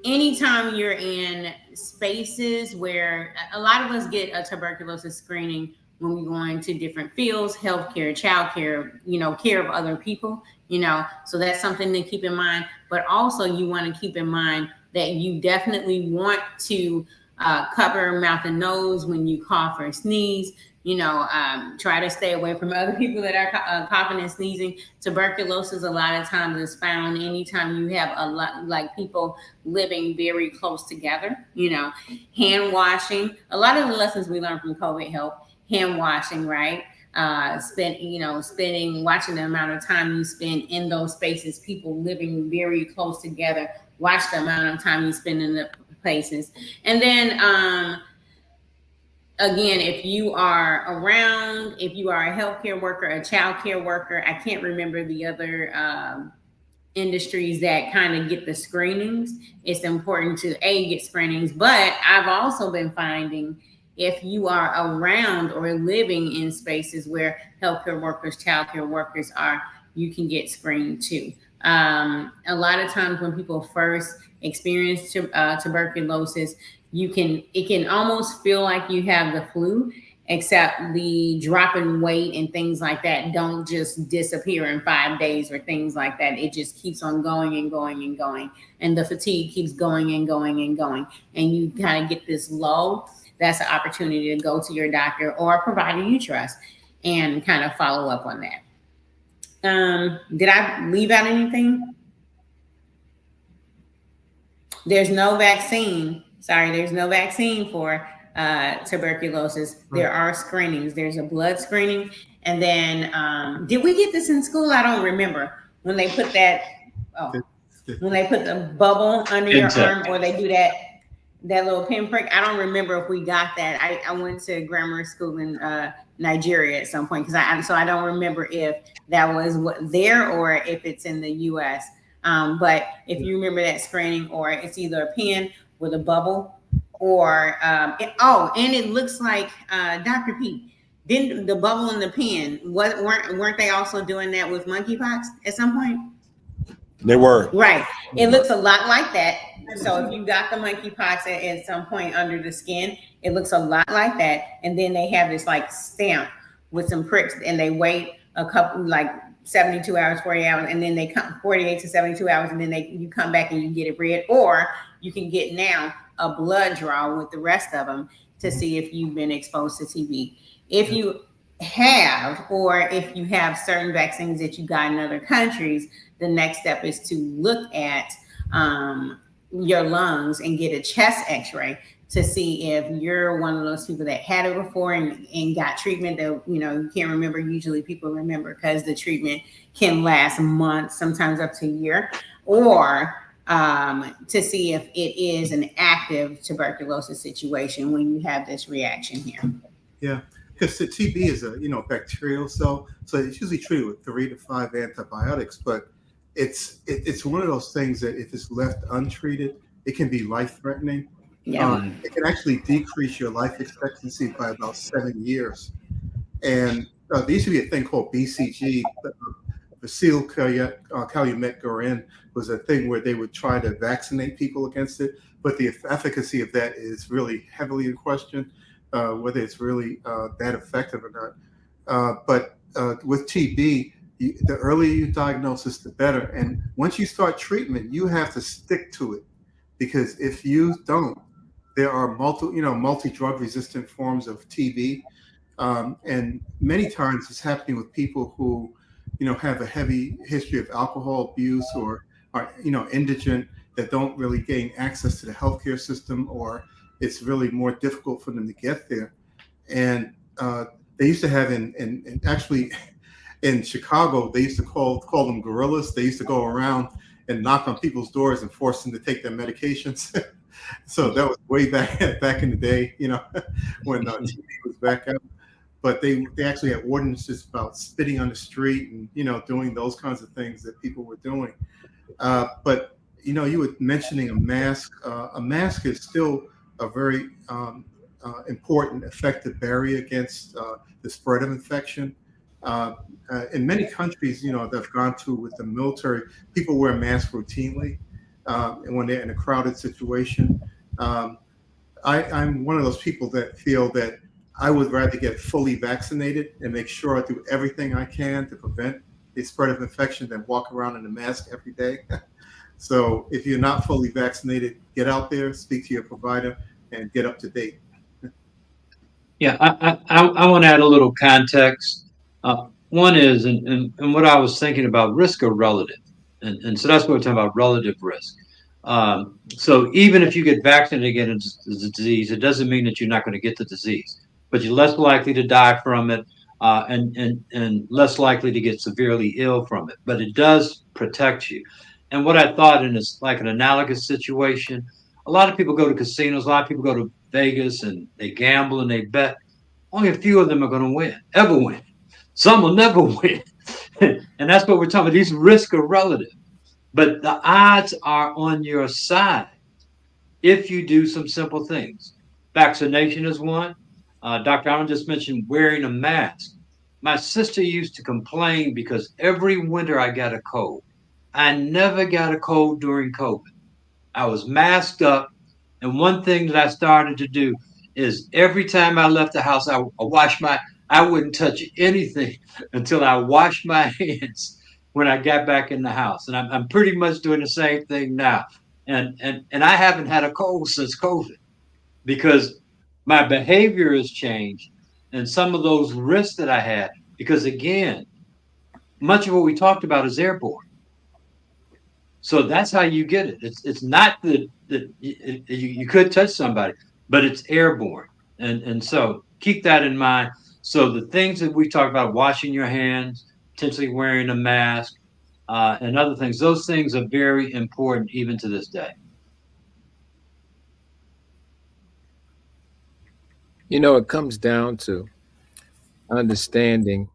anytime you're in spaces where a lot of us get a tuberculosis screening when we go into different fields, healthcare, childcare, care of other people, so that's something to keep in mind. But also you want to keep in mind that you definitely want to cover mouth and nose when you cough or sneeze. Try to stay away from other people that are coughing and sneezing. Tuberculosis a lot of times is found anytime you have a lot, like people living very close together. Hand washing. A lot of the lessons we learned from COVID help. Hand washing, right? Watching the amount of time you spend in those spaces, people living very close together. Watch the amount of time you spend in the places. And then again, if you are around, if you are a healthcare worker, a child care worker, I can't remember the other industries that kind of get the screenings. It's important to get screenings, but I've also been finding if you are around or living in spaces where healthcare workers, childcare workers are, you can get screened too. A lot of times when people first experience tuberculosis, it can almost feel like you have the flu, except the drop in weight and things like that don't just disappear in 5 days or things like that. It just keeps on going and going and going. And the fatigue keeps going and going and going. And you kind of get this low. That's an opportunity to go to your doctor or a provider you trust and kind of follow up on that. Did I leave out anything? There's no vaccine. Sorry, there's no vaccine for tuberculosis. There are screenings. There's a blood screening. And then, did we get this in school? I don't remember. When they put that, when they put the bubble under your arm, or they do that little pinprick. I don't remember if we got that. I went to grammar school in Nigeria at some point, so I don't remember if that was there or if it's in the U.S. But if you remember that screening, or it's either a pen with a bubble, or and it looks like Dr. Pete. Didn't the bubble in the pen? Weren't they also doing that with monkeypox at some point? They were. Right. It looks a lot like that. So if you got the monkeypox at some point under the skin, it looks a lot like that. And then they have this like stamp with some pricks, and they wait a couple, like 72 hours, 40 hours, and then they come 48 to 72 hours, and then you come back and you get it read. Or you can get now a blood draw with the rest of them to see if you've been exposed to TB. If you have, or if you have certain vaccines that you got in other countries, the next step is to look at your lungs and get a chest x-ray to see if you're one of those people that had it before and got treatment that, you can't remember. Usually people remember because the treatment can last months, sometimes up to a year, or to see if it is an active tuberculosis situation when you have this reaction here. Yeah, because the TB is a bacterial cell, so it's usually treated with 3 to 5 antibiotics. But it's one of those things that if it's left untreated, it can be life-threatening. Yeah. It can actually decrease your life expectancy by about 7 years. And there used to be a thing called BCG, Bacillus calumet guerin, was a thing where they would try to vaccinate people against it, but the efficacy of that is really heavily in question, whether it's really that effective or not. But with TB, the earlier you diagnose it, the better. And once you start treatment, you have to stick to it, because if you don't, there are multi-drug resistant forms of TB. And many times it's happening with people who, have a heavy history of alcohol abuse, or are, indigent, that don't really gain access to the healthcare system, or it's really more difficult for them to get there. And they used to have actually in Chicago, they used to call them gorillas. They used to go around and knock on people's doors and force them to take their medications. So that was way back in the day, when TB was back up. But they actually had ordinances about spitting on the street and doing those kinds of things that people were doing. But you were mentioning a mask. A mask is still a very important, effective barrier against the spread of infection. In many countries, that I've gone to with the military, people wear masks routinely, and when they're in a crowded situation. I'm one of those people that feel that I would rather get fully vaccinated and make sure I do everything I can to prevent the spread of infection than walk around in a mask every day. So if you're not fully vaccinated, get out there, speak to your provider, and get up to date. Yeah, I want to add a little context. One is, and what I was thinking about, risk or relative. And so that's what we're talking about, relative risk. So even if you get vaccinated against the disease, it doesn't mean that you're not going to get the disease, but you're less likely to die from it, and less likely to get severely ill from it. But it does protect you. And what I thought, and it's like an analogous situation, a lot of people go to casinos, a lot of people go to Vegas and they gamble and they bet. Only a few of them are going to ever win. Some will never win. And that's what we're talking about. These risks are relative, but the odds are on your side if you do some simple things. Vaccination is one. Dr. Allen just mentioned wearing a mask. My sister used to complain because every winter I got a cold. I never got a cold during COVID. I was masked up. And one thing that I started to do is every time I left the house, I wouldn't touch anything until I washed my hands when I got back in the house. And I'm pretty much doing the same thing now. And I haven't had a cold since COVID because my behavior has changed and some of those risks that I had, because again, much of what we talked about is airborne. So that's how you get it. It's not that you could touch somebody, but it's airborne. And so keep that in mind. So the things that we talked about, washing your hands, potentially wearing a mask, and other things, those things are very important even to this day. You know, it comes down to understanding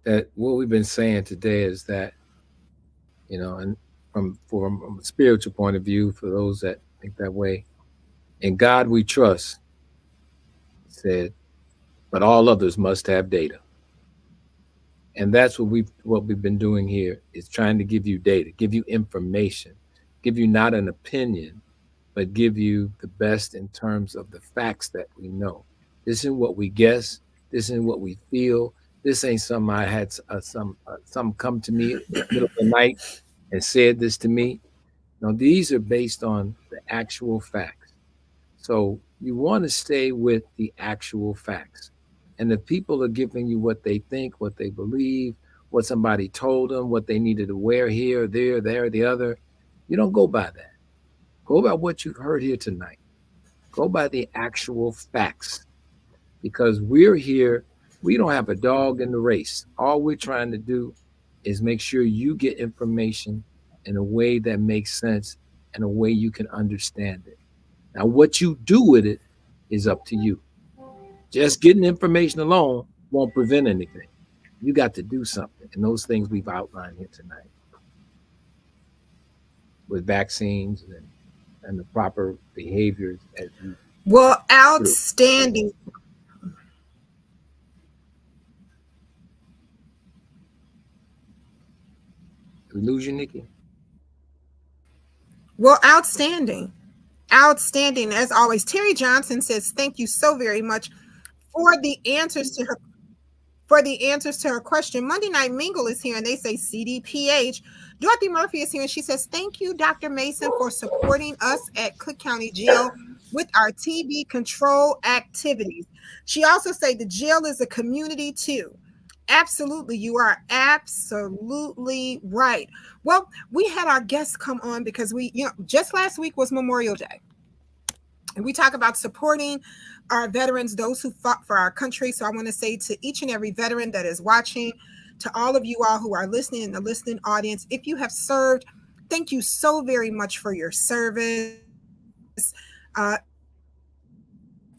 that what we've been saying today is that, you know, and from a spiritual point of view, for those that think that way, in God we trust, he said, but all others must have data. And that's what we've been doing here, is trying to give you data, give you information, give you not an opinion, but give you the best in terms of the facts that we know. This isn't what we guess. This isn't what we feel. This ain't something I had some come to me in the middle of the night and said this to me. No, these are based on the actual facts. So you want to stay with the actual facts. And if people are giving you what they think, what they believe, what somebody told them, what they needed to wear here, there, the other, you don't go by that. Go by what you've heard here tonight. Go by the actual facts. Because we're here, we don't have a dog in the race. All we're trying to do is make sure you get information in a way that makes sense and a way you can understand it. Now, what you do with it is up to you. Just getting information alone won't prevent anything. You got to do something. And those things we've outlined here tonight with vaccines and the proper behaviors as you. Well, outstanding. We lose you, Nikki? Well, outstanding. Outstanding as always. Terry Johnson says, thank you so very much for the answers to her question. Monday Night Mingle is here and they say CDPH. Dorothy Murphy is here and she says, thank you, Dr. Mason, for supporting us at Cook County Jail with our TB control activities. She also said the jail is a community too. Absolutely. You are absolutely right. Well, we had our guests come on because just last week was Memorial Day. And we talk about supporting our veterans, those who fought for our country. So I want to say to each and every veteran that is watching, to all of you all who are listening in the listening audience, if you have served, thank you so very much for your service.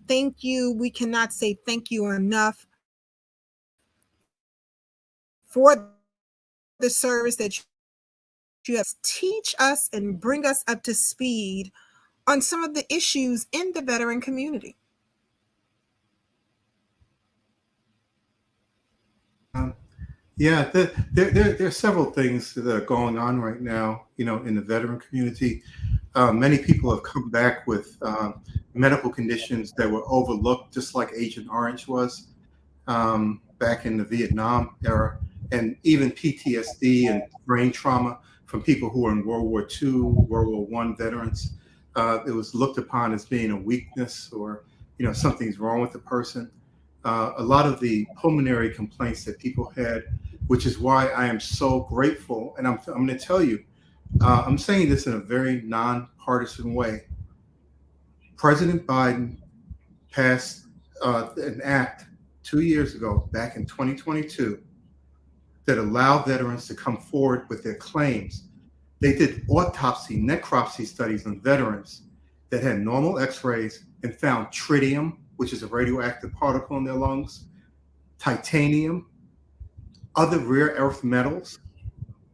Thank you. We cannot say thank you enough for the service that you have. Teach us and bring us up to speed on some of the issues in the veteran community. Yeah, there are several things that are going on right now, in the veteran community. Many people have come back with medical conditions that were overlooked, just like Agent Orange was back in the Vietnam era, and even PTSD and brain trauma from people who were in World War II, World War I veterans. It was looked upon as being a weakness or, something's wrong with the person. A lot of the pulmonary complaints that people had, which is why I am so grateful. And I'm going to tell you, I'm saying this in a very nonpartisan way. President Biden passed an act 2 years ago, back in 2022, that allowed veterans to come forward with their claims. They did autopsy, necropsy studies on veterans that had normal x-rays and found tritium, which is a radioactive particle in their lungs, titanium, other rare earth metals,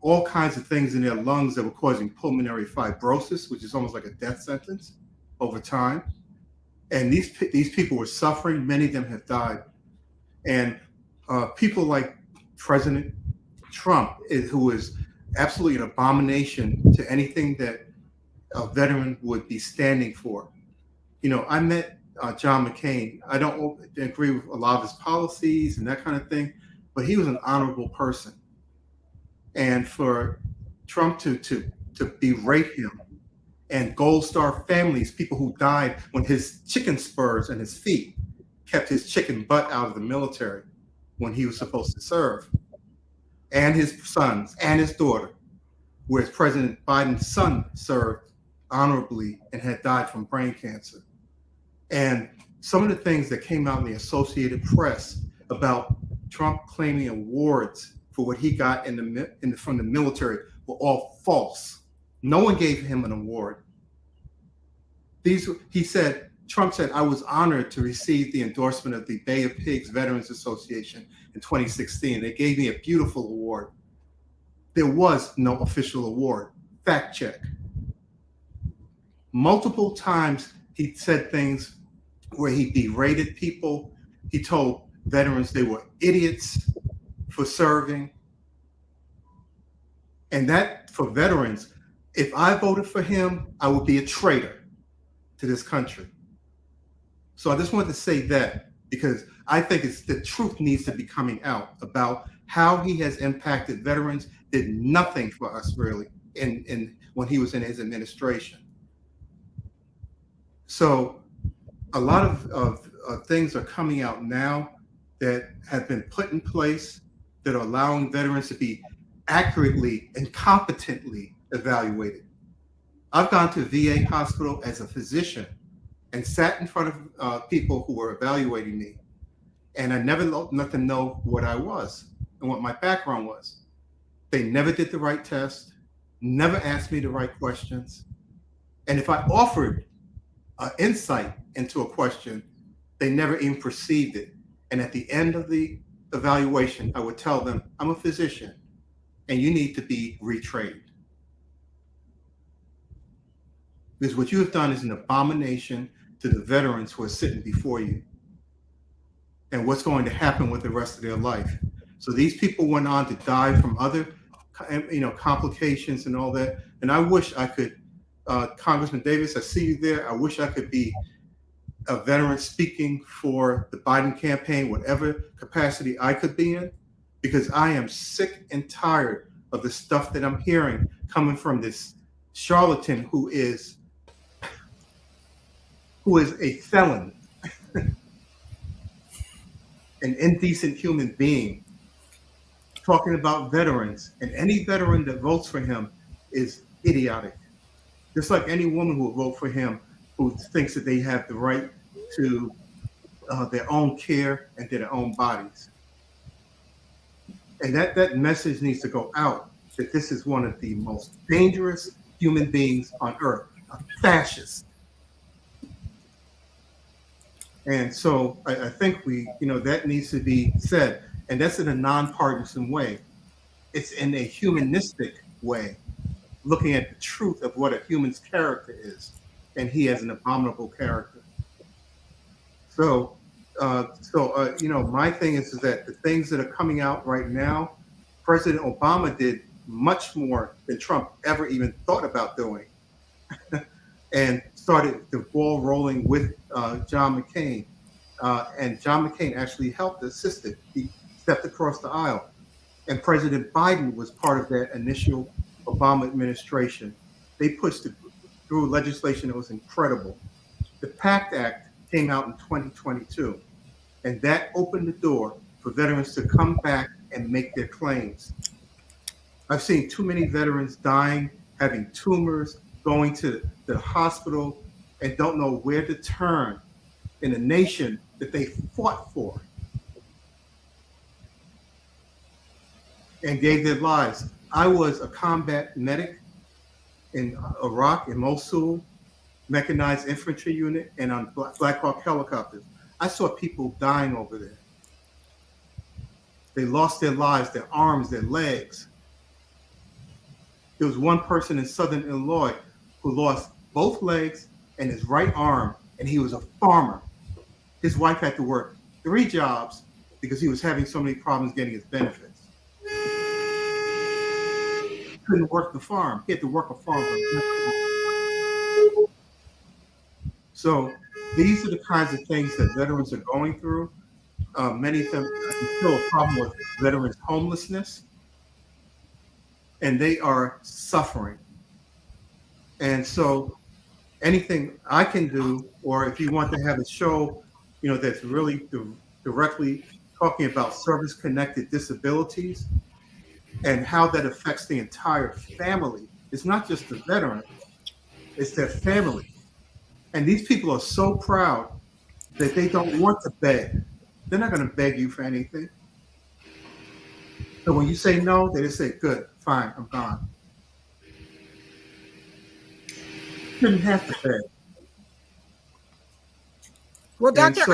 all kinds of things in their lungs that were causing pulmonary fibrosis, which is almost like a death sentence over time. And these people were suffering. Many of them have died. And people like President Trump, who is absolutely an abomination to anything that a veteran would be standing for. You know, I met John McCain. I don't agree with a lot of his policies and that kind of thing, but he was an honorable person. And for Trump to berate him, and Gold Star families, people who died when his chicken spurs and his feet kept his chicken butt out of the military when he was supposed to serve, and his sons and his daughter, whereas President Biden's son served honorably and had died from brain cancer. And some of the things that came out in the Associated Press about Trump claiming awards for what he got from the military were all false. No one gave him an award. Trump said, I was honored to receive the endorsement of the Bay of Pigs Veterans Association in 2016. They gave me a beautiful award. There was no official award. Fact check. Multiple times he said things where he berated people. He told veterans they were idiots for serving. And that, for veterans, if I voted for him, I would be a traitor to this country. So I just wanted to say that because I think the truth needs to be coming out about how he has impacted veterans, did nothing for us really when he was in his administration. So a lot of things are coming out now that have been put in place that are allowing veterans to be accurately and competently evaluated. I've gone to a VA hospital as a physician and sat in front of people who were evaluating me, and I never let them know what I was and what my background was. They never did the right test, never asked me the right questions, and if I offered insight into a question, they never even perceived it. And at the end of the evaluation, I would tell them, I'm a physician, and you need to be retrained. Because what you have done is an abomination to the veterans who are sitting before you and what's going to happen with the rest of their life. So these people went on to die from other, complications and all that. And I wish I could, Congressman Davis, I see you there. I wish I could be a veteran speaking for the Biden campaign, whatever capacity I could be in, because I am sick and tired of the stuff that I'm hearing coming from this charlatan who is a felon, an indecent human being, talking about veterans, and any veteran that votes for him is idiotic. Just like any woman who will vote for him who thinks that they have the right to their own care and to their own bodies. And that message needs to go out, that this is one of the most dangerous human beings on earth, a fascist. And so I think that needs to be said. And that's in a nonpartisan way. It's in a humanistic way, looking at the truth of what a human's character is. And he has an abominable character. So my thing is that the things that are coming out right now, President Obama did much more than Trump ever even thought about doing. And started the ball rolling with John McCain. And John McCain actually helped, assisted. He stepped across the aisle. And President Biden was part of that initial Obama administration. They pushed through legislation that was incredible. The PACT Act came out in 2022, and that opened the door for veterans to come back and make their claims. I've seen too many veterans dying, having tumors, going to the hospital, and don't know where to turn in a nation that they fought for and gave their lives. I was a combat medic in Iraq, in Mosul, mechanized infantry unit and on Black Hawk helicopters. I saw people dying over there. They lost their lives, their arms, their legs. There was one person in Southern Illinois who lost both legs and his right arm, and he was a farmer. His wife had to work 3 jobs because he was having so many problems getting his benefits. He couldn't work the farm. He had to work a farm. So these are the kinds of things that veterans are going through. Many of them still a problem with veterans' homelessness, and they are suffering. And so anything I can do, or if you want to have a show, that's really directly talking about service-connected disabilities and how that affects the entire family. It's not just the veteran, it's their family. And these people are so proud that they don't want to beg. They're not going to beg you for anything. So when you say no, they just say, good, fine, I'm gone. You shouldn't have to beg. Well, And Dr. so-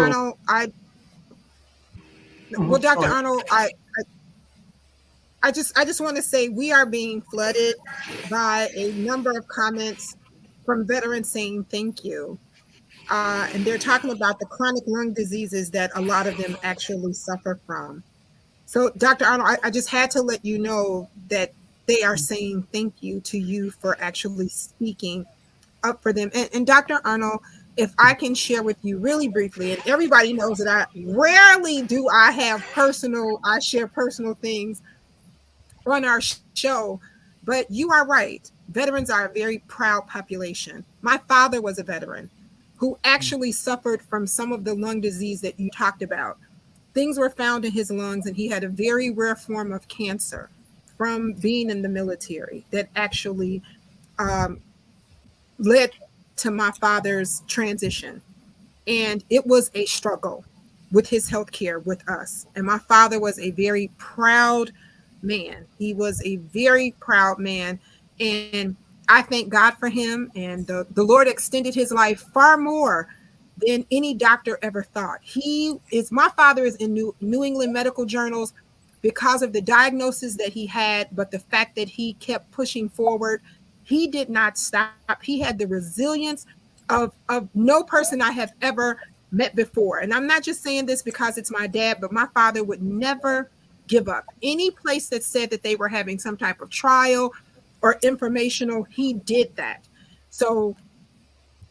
Arnold, Dr. Arnold, I just want to say we are being flooded by a number of comments from veterans saying thank you. And they're talking about the chronic lung diseases that a lot of them actually suffer from. So, Dr. Arnold, I just had to let you know that they are saying thank you to you for actually speaking up for them. And Dr. Arnold, if I can share with you really briefly, and everybody knows that I rarely do I share personal things on our show, but you are right. Veterans are a very proud population. My father was a veteran who actually suffered from some of the lung disease that you talked about. Things were found in his lungs, and he had a very rare form of cancer from being in the military that actually led to my father's transition. And it was a struggle with his health care with us. And my father was a very proud man. He was a very proud man. And I thank God for him. And the Lord extended his life far more than any doctor ever thought. My father is in New England medical journals because of the diagnosis that he had, but the fact that he kept pushing forward. He did not stop. He had the resilience of no person I have ever met before. And I'm not just saying this because it's my dad, but my father would never give up. Any place that said that they were having some type of trial or informational, he did that. So,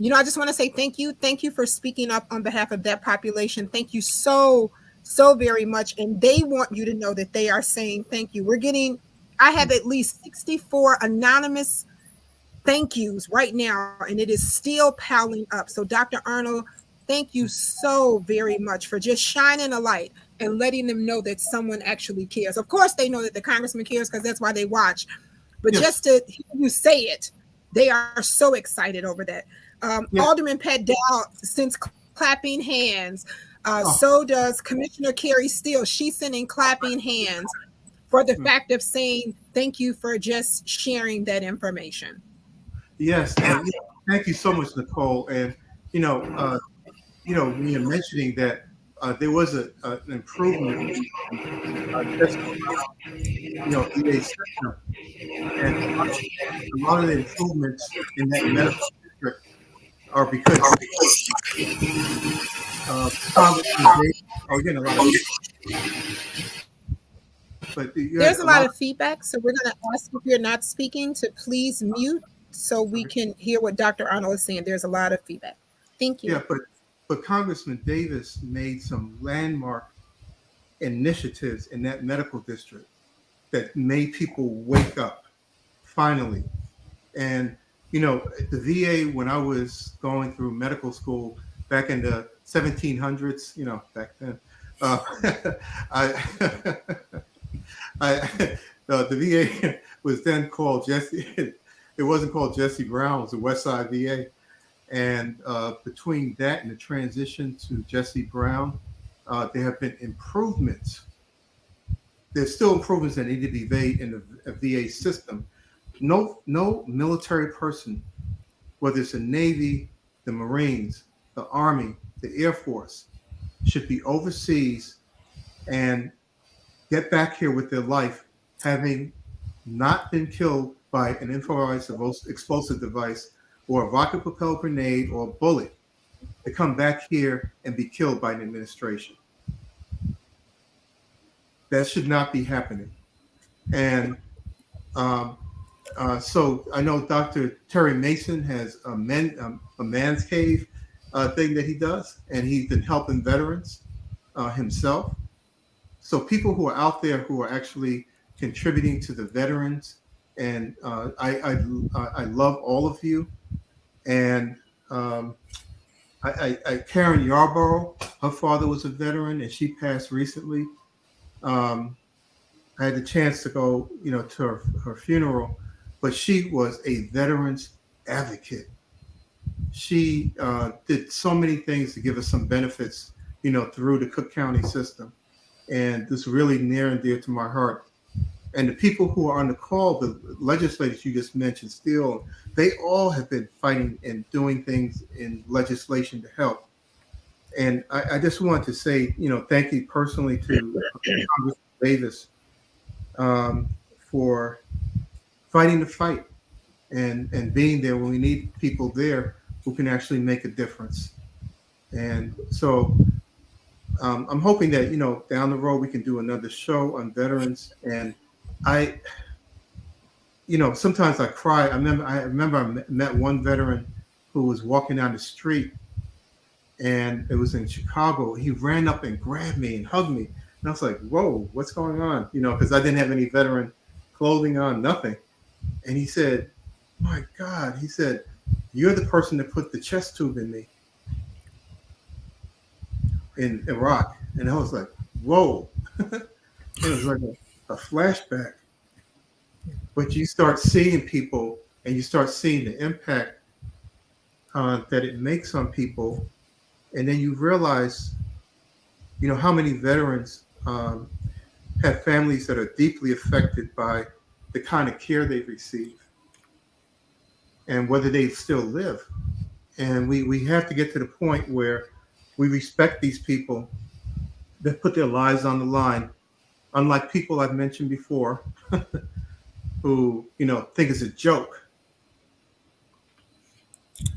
I just want to say thank you. Thank you for speaking up on behalf of that population. Thank you so very much. And they want you to know that they are saying thank you. I have at least 64 anonymous thank yous right now, and it is still piling up. So, Dr. Arnold, thank you so very much for just shining a light and letting them know that someone actually cares. Of course, they know that the congressman cares because that's why they watch. But Yes. just to hear you say it, they are so excited over that. Alderman Pat Dow sends clapping hands. So does Commissioner Carrie Steele. She's sending clapping hands for the fact of saying thank you for just sharing that information. Yes, and thank you so much, Nicole. And when you're mentioning that there was an improvement, VA system, and a lot of the improvements in that medical district are because getting a lot of. But there's a lot of feedback, so we're going to ask if you're not speaking to please mute so we can hear what Dr. Arnold is saying. There's a lot of feedback. Thank you. Yeah, but Congressman Davis made some landmark initiatives in that medical district that made people wake up finally. And the VA, when I was going through medical school back in the 1700s, back then, the VA was then called Jesse. It wasn't called Jesse Brown. It was the West Side VA. And between that and the transition to Jesse Brown, there have been improvements. There's still improvements that need to be made in the VA system. No military person whether it's the Navy, the Marines, the Army, the Air Force, should be overseas and get back here with their life, having not been killed by an improvised explosive device or a rocket propelled grenade or a bullet, to come back here and be killed by an administration. That should not be happening. And so I know Dr. Terry Mason has a man's cave thing that he does, and he's been helping veterans himself. So people who are out there who are actually contributing to the veterans, and I love all of you. And Karen Yarborough, her father was a veteran, and she passed recently. I had the chance to go, to her funeral, but she was a veterans advocate. She did so many things to give us some benefits, through the Cook County system. And this is really near and dear to my heart. And the people who are on the call, the legislators you just mentioned, Steele, they all have been fighting and doing things in legislation to help. And I just want to say, thank you personally to Congressman Davis for fighting the fight and being there when we need people there who can actually make a difference. And so I'm hoping that, down the road we can do another show on veterans. And sometimes I cry. I remember I met one veteran who was walking down the street, and it was in Chicago. He ran up and grabbed me and hugged me. And I was like, whoa, what's going on? Because I didn't have any veteran clothing on, nothing. And he said, my God, he said, you're the person that put the chest tube in me in Iraq. And I was like, whoa. It was like a flashback. But you start seeing people, and you start seeing the impact that it makes on people. And then you realize, how many veterans have families that are deeply affected by the kind of care they receive and whether they still live. And we have to get to the point where we respect these people that put their lives on the line, unlike people I've mentioned before who, think it's a joke.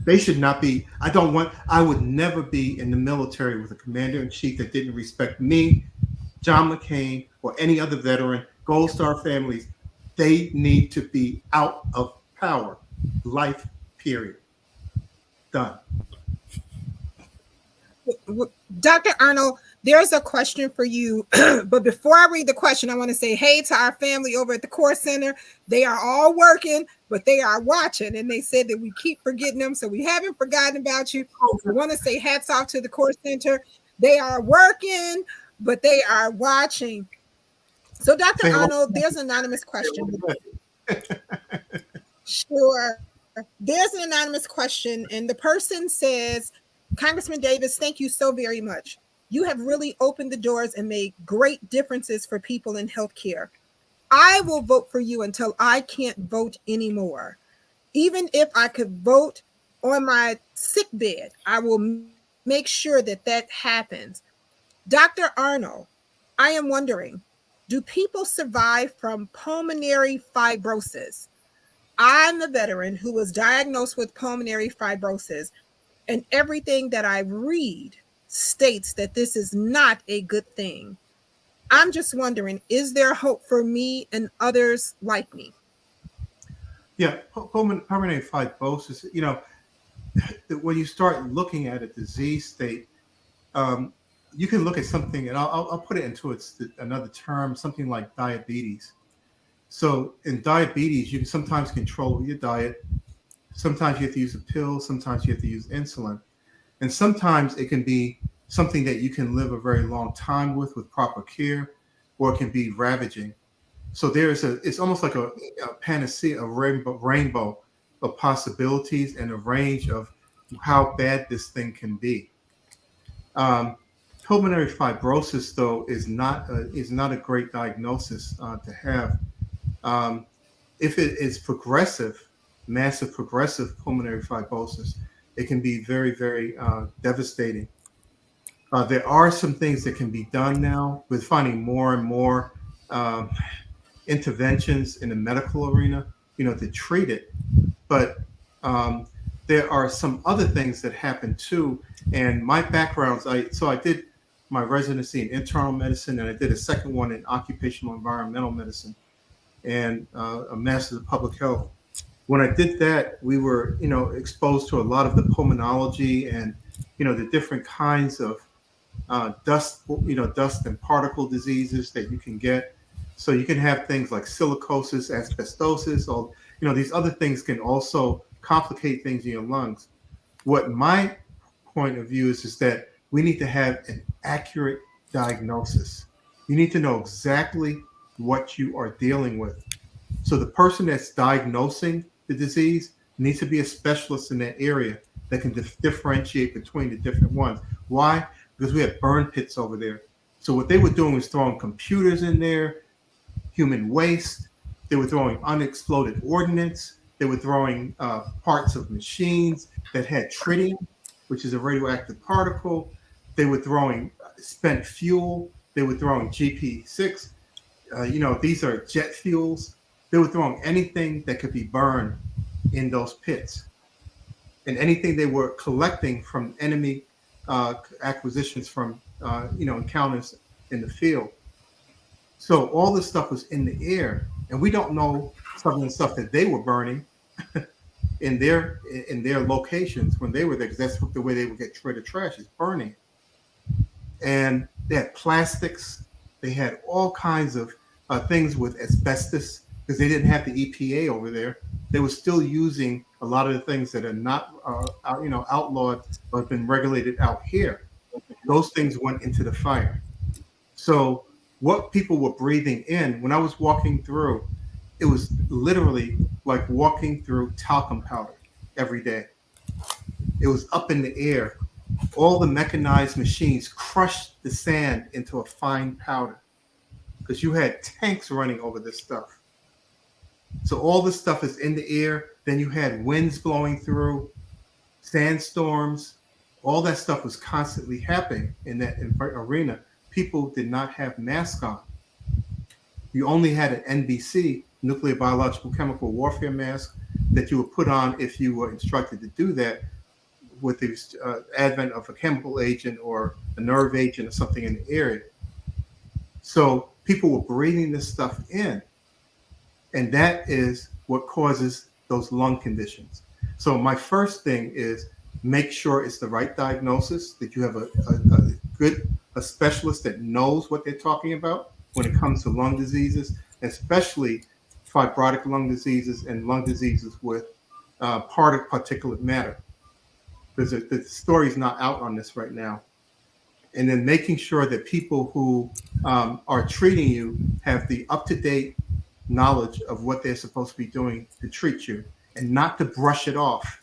They should not be. I would never be in the military with a commander-in-chief that didn't respect me, John McCain, or any other veteran, Gold Star families. They need to be out of power. Life, period. Done. Dr. Arnold, there's a question for you. But before I read the question, I want to say hey to our family over at the Core Center. They are all working, but they are watching. And they said that we keep forgetting them. So we haven't forgotten about you. I want to say hats off to the Core Center. They are working, but they are watching. So Dr. Arnold, there's an anonymous question. Sure. There's an anonymous question. And the person says, Congressman Davis, thank you so very much. You have really opened the doors and made great differences for people in healthcare. I will vote for you until I can't vote anymore. Even if I could vote on my sick bed, I will make sure that that happens. Dr. Arnold, I am wondering, do people survive from pulmonary fibrosis? I'm a veteran who was diagnosed with pulmonary fibrosis, and everything that I read states that this is not a good thing. I'm just wondering, is there hope for me and others like me? Yeah, pulmonary fibrosis, when you start looking at a disease state, you can look at something, and I'll put it into another term, something like diabetes. So in diabetes, you can sometimes control your diet. Sometimes you have to use a pill. Sometimes you have to use insulin. And sometimes it can be something that you can live a very long time with proper care, or it can be ravaging. So it's almost like a panacea, a rainbow of possibilities and a range of how bad this thing can be. Pulmonary fibrosis, though, is not a great diagnosis to have. If it is progressive, massive progressive pulmonary fibrosis, it can be very, very devastating. There are some things that can be done now with finding more and more um, interventions in the medical arena, to treat it. But there are some other things that happen too. And my backgrounds, I did my residency in internal medicine, and I did a second one in occupational environmental medicine, and a master's of public health. When I did that, we were, exposed to a lot of the pulmonology and, the different kinds of dust and particle diseases that you can get. So you can have things like silicosis, asbestosis, or, these other things can also complicate things in your lungs. What my point of view is that we need to have an accurate diagnosis. You need to know exactly what you are dealing with. So the person that's diagnosing the disease needs to be a specialist in that area that can differentiate between the different ones. Why? Because we have burn pits over there. So what they were doing was throwing computers in there, human waste. They were throwing unexploded ordnance. They were throwing parts of machines that had tritium, which is a radioactive particle. They were throwing spent fuel. They were throwing GP6. These are jet fuels. They were throwing anything that could be burned in those pits, and anything they were collecting from enemy acquisitions from encounters in the field. So all this stuff was in the air, and we don't know some of the stuff that they were burning in their locations when they were there, because that's the way they would get rid of trash, is burning. And they had plastics. They had all kinds of things with asbestos, because they didn't have the EPA over there. They were still using a lot of the things that are not, outlawed or have been regulated out here. Those things went into the fire. So what people were breathing in, when I was walking through, it was literally like walking through talcum powder every day. It was up in the air. All the mechanized machines crushed the sand into a fine powder, because you had tanks running over this stuff. So all this stuff is in the air. Then you had winds blowing through, sandstorms. All that stuff was constantly happening in that arena. People did not have masks on. You only had an NBC, nuclear biological chemical warfare mask, that you would put on if you were instructed to do that with the advent of a chemical agent or a nerve agent or something in the area. So people were breathing this stuff in, and that is what causes those lung conditions. So my first thing is make sure it's the right diagnosis, that you have a specialist that knows what they're talking about when it comes to lung diseases, especially fibrotic lung diseases and lung diseases with particulate matter. The story is not out on this right now. And then making sure that people who are treating you have the up-to-date knowledge of what they're supposed to be doing to treat you, and not to brush it off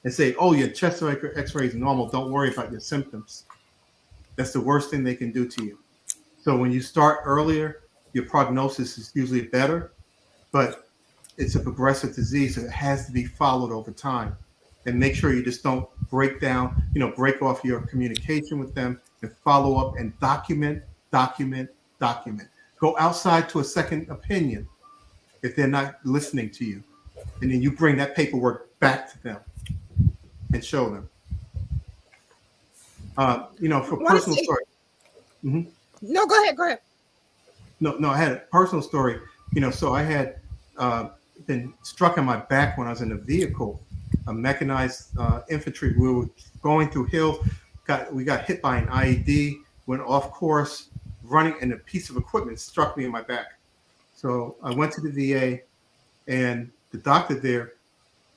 and say, oh, your chest x-ray is normal, don't worry about your symptoms. That's the worst thing they can do to you. So when you start earlier, your prognosis is usually better, but it's a progressive disease, so it has to be followed over time. And make sure you just don't break off your communication with them, and follow up and document. Go outside to a second opinion if they're not listening to you. And then you bring that paperwork back to them and show them. For personal story. Mm-hmm. No, go ahead. No, I had a personal story. So I had been struck in my back when I was in a vehicle, a mechanized infantry. We were going through hills. We got hit by an IED, went off course, running, and a piece of equipment struck me in my back. So I went to the VA, and the doctor there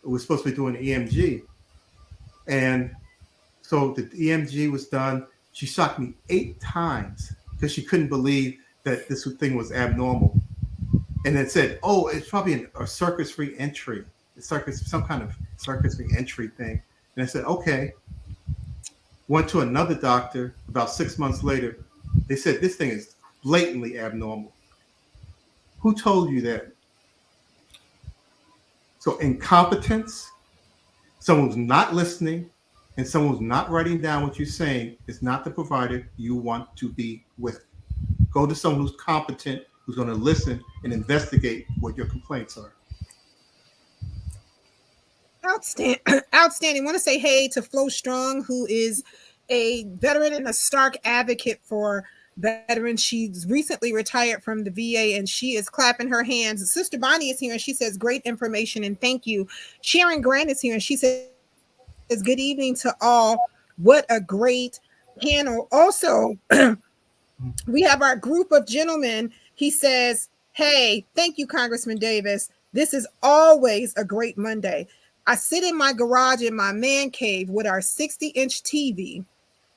was supposed to be doing an EMG. And so the EMG was done. She shocked me 8 times because she couldn't believe that this thing was abnormal. And it said, oh, it's probably a circus re-entry, some kind of circus re-entry thing. And I said, okay. Went to another doctor about 6 months later. They said, this thing is blatantly abnormal. Who told you that? So incompetence, someone who's not listening, and someone who's not writing down what you're saying is not the provider you want to be with. Go to someone who's competent, who's going to listen and investigate what your complaints are. Outstanding. Outstanding. Want to say hey to Flo Strong, who is a veteran and a stark advocate for veterans. She's recently retired from the VA and she is clapping her hands. Sister Bonnie is here and she says, great information and thank you. Sharon Grant is here and she says, good evening to all. What a great panel. Also, we have our group of gentlemen. He says, hey, thank you, Congressman Davis. This is always a great Monday. I sit in my garage in my man cave with our 60-inch TV,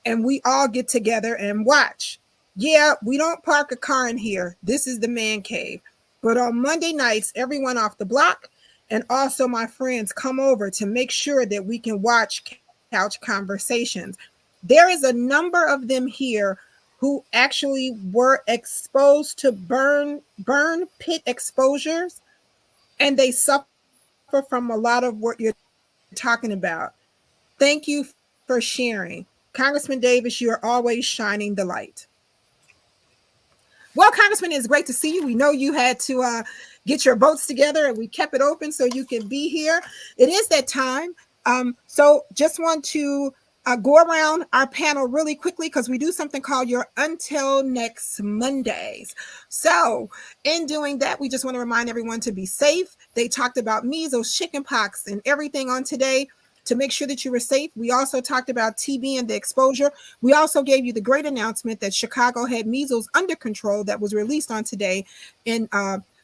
and we all get together and watch. Yeah, we don't park a car in here. This is the man cave. But on Monday nights, everyone off the block and also my friends come over to make sure that we can watch Couch Conversations. There is a number of them here who actually were exposed to burn pit exposures, and they suffer from a lot of what you're talking about. Thank you for sharing. Congressman Davis, you're always shining the light. Well, Congressman, it's great to see you. We know you had to get your boats together and we kept it open so you can be here. It is that time. So just want to go around our panel really quickly because we do something called your Until Next Mondays. So in doing that, we just want to remind everyone to be safe. They talked about measles, chickenpox, and everything on today to make sure that you were safe. We also talked about TB and the exposure. We also gave you the great announcement that Chicago had measles under control that was released on today. And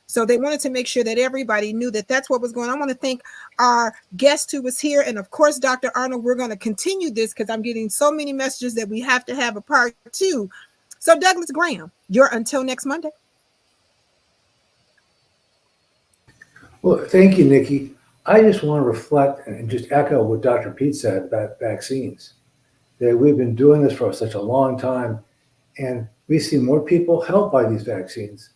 so they wanted to make sure that everybody knew that that's what was going on. I want to thank our guest who was here. And of course, Dr. Arnold, we're going to continue this because I'm getting so many messages that we have to have a part 2. So Douglas Graham, your Until Next Monday. Well, thank you, Nikki. I just want to reflect and just echo what Dr. Pete said about vaccines. That we've been doing this for such a long time, and we see more people helped by these vaccines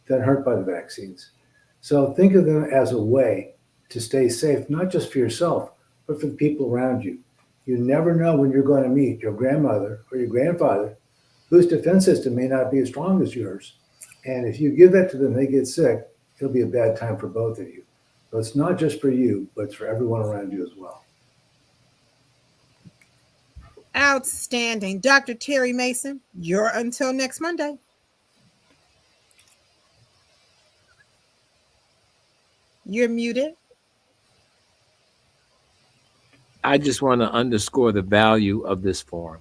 than hurt by the vaccines. So think of them as a way to stay safe, not just for yourself, but for the people around you. You never know when you're going to meet your grandmother or your grandfather, whose defense system may not be as strong as yours. And if you give that to them, they get sick, it'll be a bad time for both of you. So it's not just for you, but it's for everyone around you as well. Outstanding. Dr. Terry Mason, you're Until Next Monday. You're muted. I just want to underscore the value of this forum.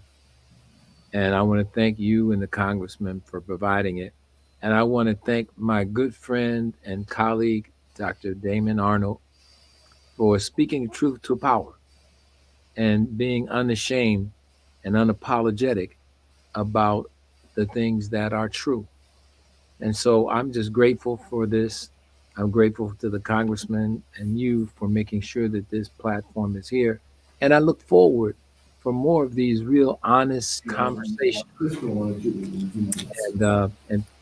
And I want to thank you and the congressman for providing it. And I want to thank my good friend and colleague, Dr. Damon Arnold, for speaking truth to power and being unashamed and unapologetic about the things that are true. And so I'm just grateful for this. I'm grateful to the congressman and you for making sure that this platform is here. And I look forward for more of these real honest conversations.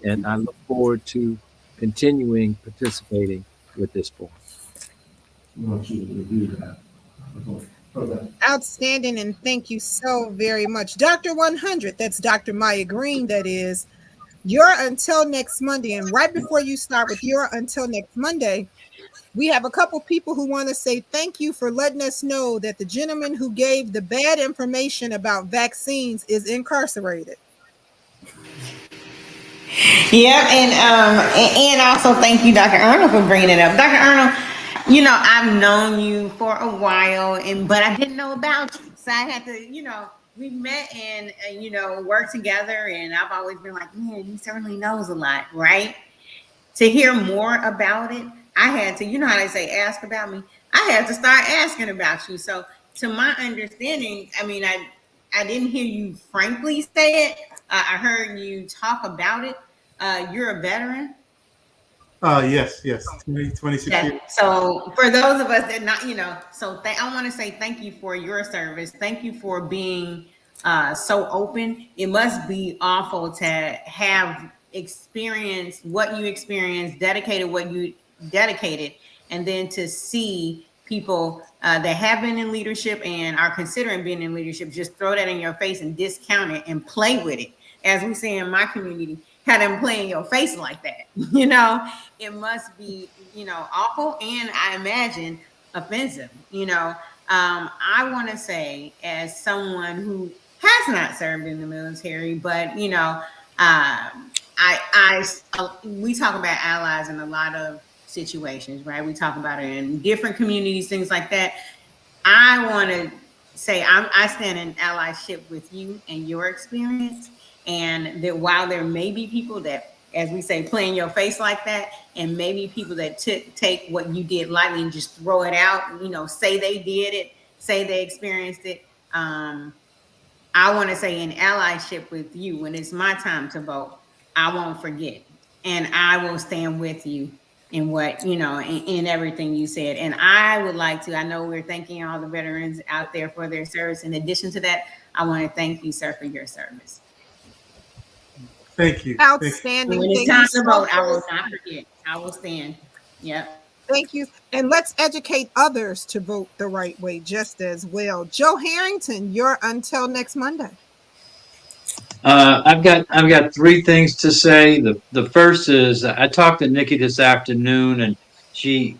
And I look forward to continuing participating with this forum. Outstanding, and thank you so very much. Dr. 100, that's Dr. Maya Green, that is. Your Until Next Monday. And right before you start with your Until Next Monday, we have a couple people who want to say thank you for letting us know that the gentleman who gave the bad information about vaccines is incarcerated. Yeah, and also thank you, Dr. Arnold, for bringing it up. Dr. Arnold, you know, I've known you for a while, but I didn't know about you. So I had to, we met and, worked together, and I've always been like, man, he certainly knows a lot, right? To hear more about it, I had to, you know how they say, ask about me. I had to start asking about you. So to my understanding, I mean, I didn't hear you frankly say it. I heard you talk about it. You're a veteran. Yes, 26 Yeah. years. So for those of us that not, so I want to say thank you for your service. Thank you for being so open. It must be awful to have experienced what you experienced, dedicated what you dedicated, and then to see people that have been in leadership and are considering being in leadership just throw that in your face and discount it and play with it. As we say in my community, have them play in your face like that. It must be, awful, and I imagine offensive. I want to say, as someone who has not served in the military, but we talk about allies in a lot of situations, right? We talk about it in different communities, things like that. I want to say I stand in allyship with you and your experience, and that while there may be people that, as we say, play in your face like that, and maybe people that take what you did lightly and just throw it out, say they did it, say they experienced it. I want to say in allyship with you, when it's my time to vote, I won't forget, and I will stand with you in what, in everything you said. And I would like to, I know we're thanking all the veterans out there for their service. In addition to that, I want to thank you, sir, for your service. Thank you. Outstanding. When it's Thank time you to so vote, I will much. not forget. I will stand. Yep. Thank you. And let's educate others to vote the right way just as well. Joe Harrington, you're until next Monday. I've got three things to say. The first is I talked to Nikki this afternoon, and she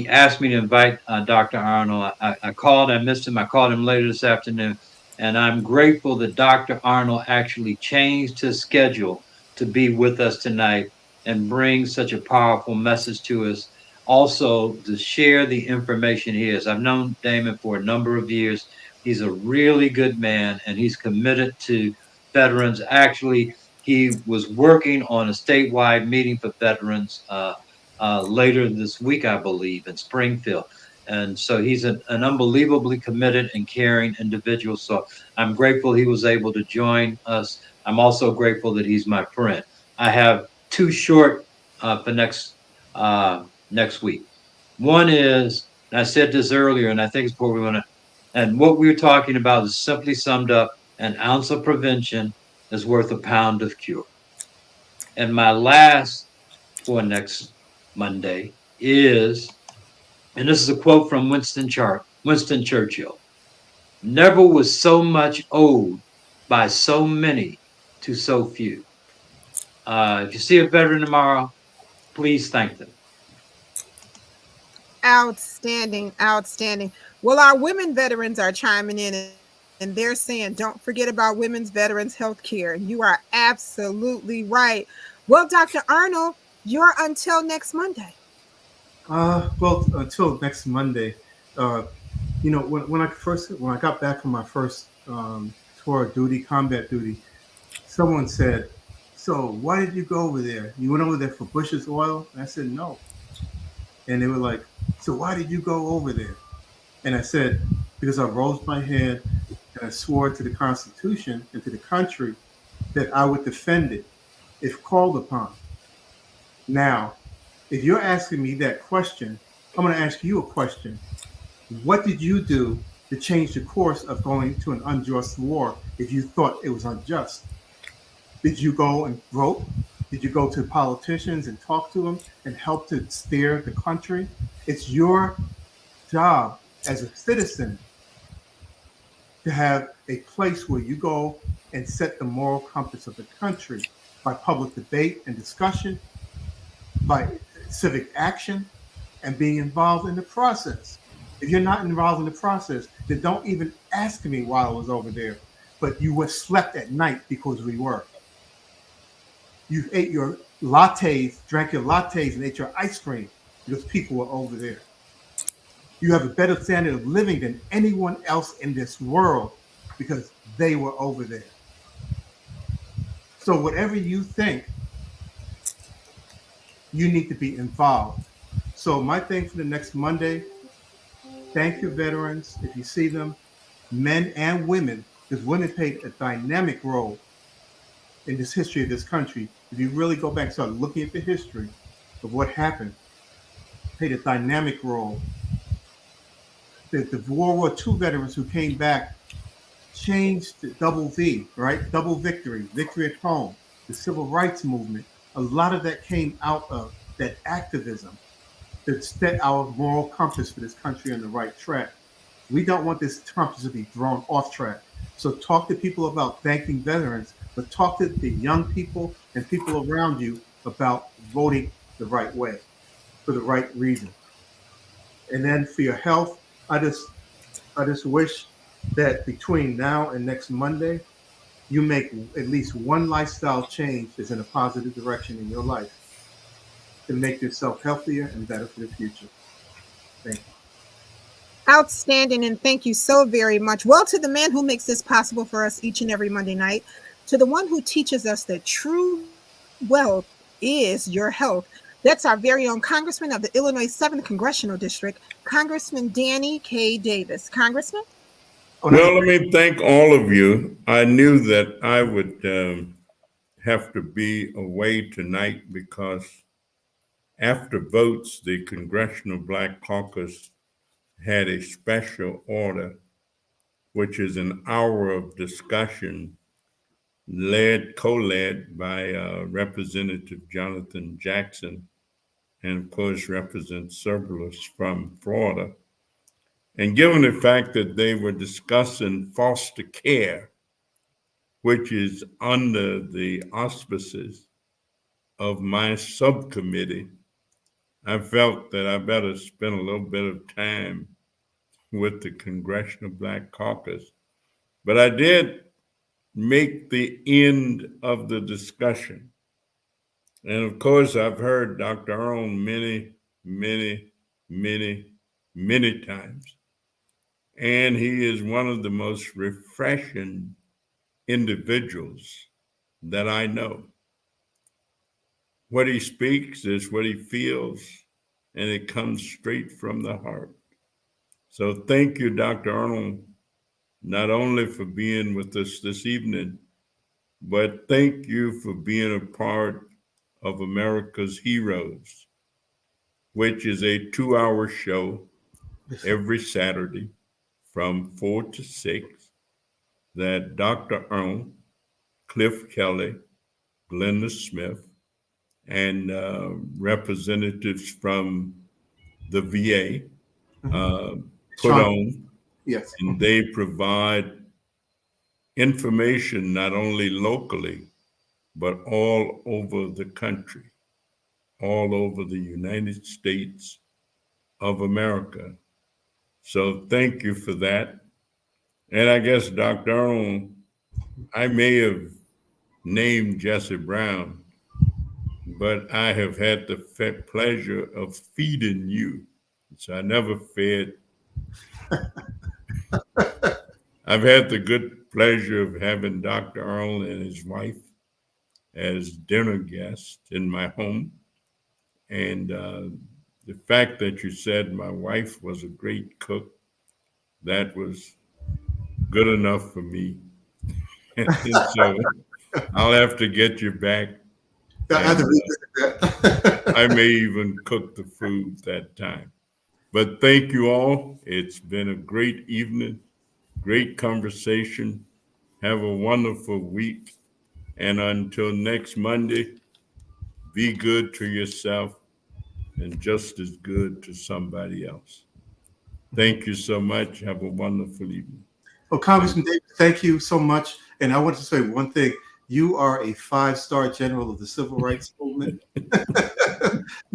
asked me to invite Dr. Arnold. I called. I missed him. I called him later this afternoon, and I'm grateful that Dr. Arnold actually changed his schedule to be with us tonight and bring such a powerful message to us. Also, to share the information he is. I've known Damon for a number of years. He's a really good man, and he's committed to veterans. Actually, he was working on a statewide meeting for veterans later this week, I believe, in Springfield. And so he's an unbelievably committed and caring individual. So I'm grateful he was able to join us. I'm also grateful that he's my friend. I have two short for next week. One is, and I said this earlier, and I think it's before we want to, and what we were talking about is simply summed up: an ounce of prevention is worth a pound of cure. And my last for next Monday is, and this is a quote from Winston Churchill: never was so much owed by so many to so few. If you see a veteran tomorrow, please thank them. Outstanding. Outstanding. Well, our women veterans are chiming in and they're saying, don't forget about women's veterans health care. You are absolutely right. Well, Dr. Arnold, you're until next Monday. Well, until next Monday. When I got back from my first tour of duty, combat duty, someone said, "So why did you go over there? You went over there for Bush's oil?" And I said, "No." And they were like, "So why did you go over there?" And I said, "Because I rose my hand and I swore to the Constitution and to the country that I would defend it if called upon." Now, if you're asking me that question, I'm going to ask you a question. What did you do to change the course of going to an unjust war if you thought it was unjust? Did you go and vote? Did you go to politicians and talk to them and help to steer the country? It's your job as a citizen to have a place where you go and set the moral compass of the country by public debate and discussion, by civic action, and being involved in the process. If you're not involved in the process, then don't even ask me while I was over there. But you were slept at night because we were. You ate your lattes, drank your lattes, and ate your ice cream because people were over there. You have a better standard of living than anyone else in this world because they were over there. So whatever you think, you need to be involved. So my thing for the next Monday, thank your veterans if you see them, men and women, because women played a dynamic role in this history of this country. If you really go back and start looking at the history of what happened, played a dynamic role. The World War II veterans who came back changed the double V, right? Double victory, victory at home, the civil rights movement. A lot of that came out of that activism. to set our moral compass for this country on the right track. We don't want this compass to be thrown off track. So talk to people about thanking veterans, but talk to the young people and people around you about voting the right way for the right reason. And then for your health, I just wish that between now and next Monday, you make at least one lifestyle change that's in a positive direction in your life to make yourself healthier and better for the future. Thank you. Outstanding, and thank you so very much. Well, to the man who makes this possible for us each and every Monday night, to the one who teaches us that true wealth is your health. That's our very own Congressman of the Illinois 7th Congressional District, Congressman Danny K. Davis. Congressman? Oh, Well, let me thank all of you. I knew that I would have to be away tonight because after votes, the Congressional Black Caucus had a special order, which is an hour of discussion co-led by Representative Jonathan Jackson and, of course, Representative Cerberus from Florida. And given the fact that they were discussing foster care, which is under the auspices of my subcommittee, I felt that I better spend a little bit of time with the Congressional Black Caucus. But I did make the end of the discussion. And of course, I've heard Dr. Earl many, many, many, many times. And he is one of the most refreshing individuals that I know. What he speaks is what he feels, and it comes straight from the heart. So thank you, Dr. Arnold, not only for being with us this evening, but thank you for being a part of America's Heroes, which is a 2-hour show every Saturday from 4 to 6 that Dr. Earl, Cliff Kelly, Glenda Smith, and representatives from the VA put on. Yes. And they provide information not only locally, but all over the country, all over the United States of America. So thank you for that. And I guess, Dr. Earl, I may have named Jesse Brown, but I have had the pleasure of feeding you. So I never fed. I've had the good pleasure of having Dr. Earl and his wife as dinner guests in my home. And the fact that you said my wife was a great cook, that was good enough for me. And so I'll have to get you back. And, I may even cook the food that time. But thank you all. It's been a great evening, great conversation. Have a wonderful week. And until next Monday, be good to yourself and just as good to somebody else. Thank you so much. Have a wonderful evening. Well, Congressman Davis, thank you so much. And I want to say one thing. You are a 5-star general of the civil rights movement.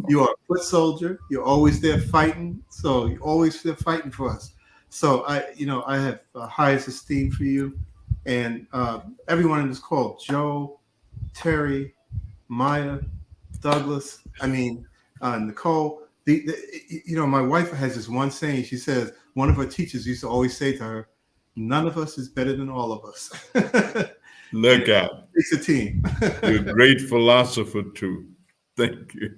You are a foot soldier. You're always there fighting. So you're always there fighting for us. So I have highest esteem for you. And everyone in this call, Joe, Terry, Maya, Douglas, Nicole. My wife has this one saying. She says one of her teachers used to always say to her, "None of us is better than all of us." Look out. It's a team. You're a great philosopher too. Thank you.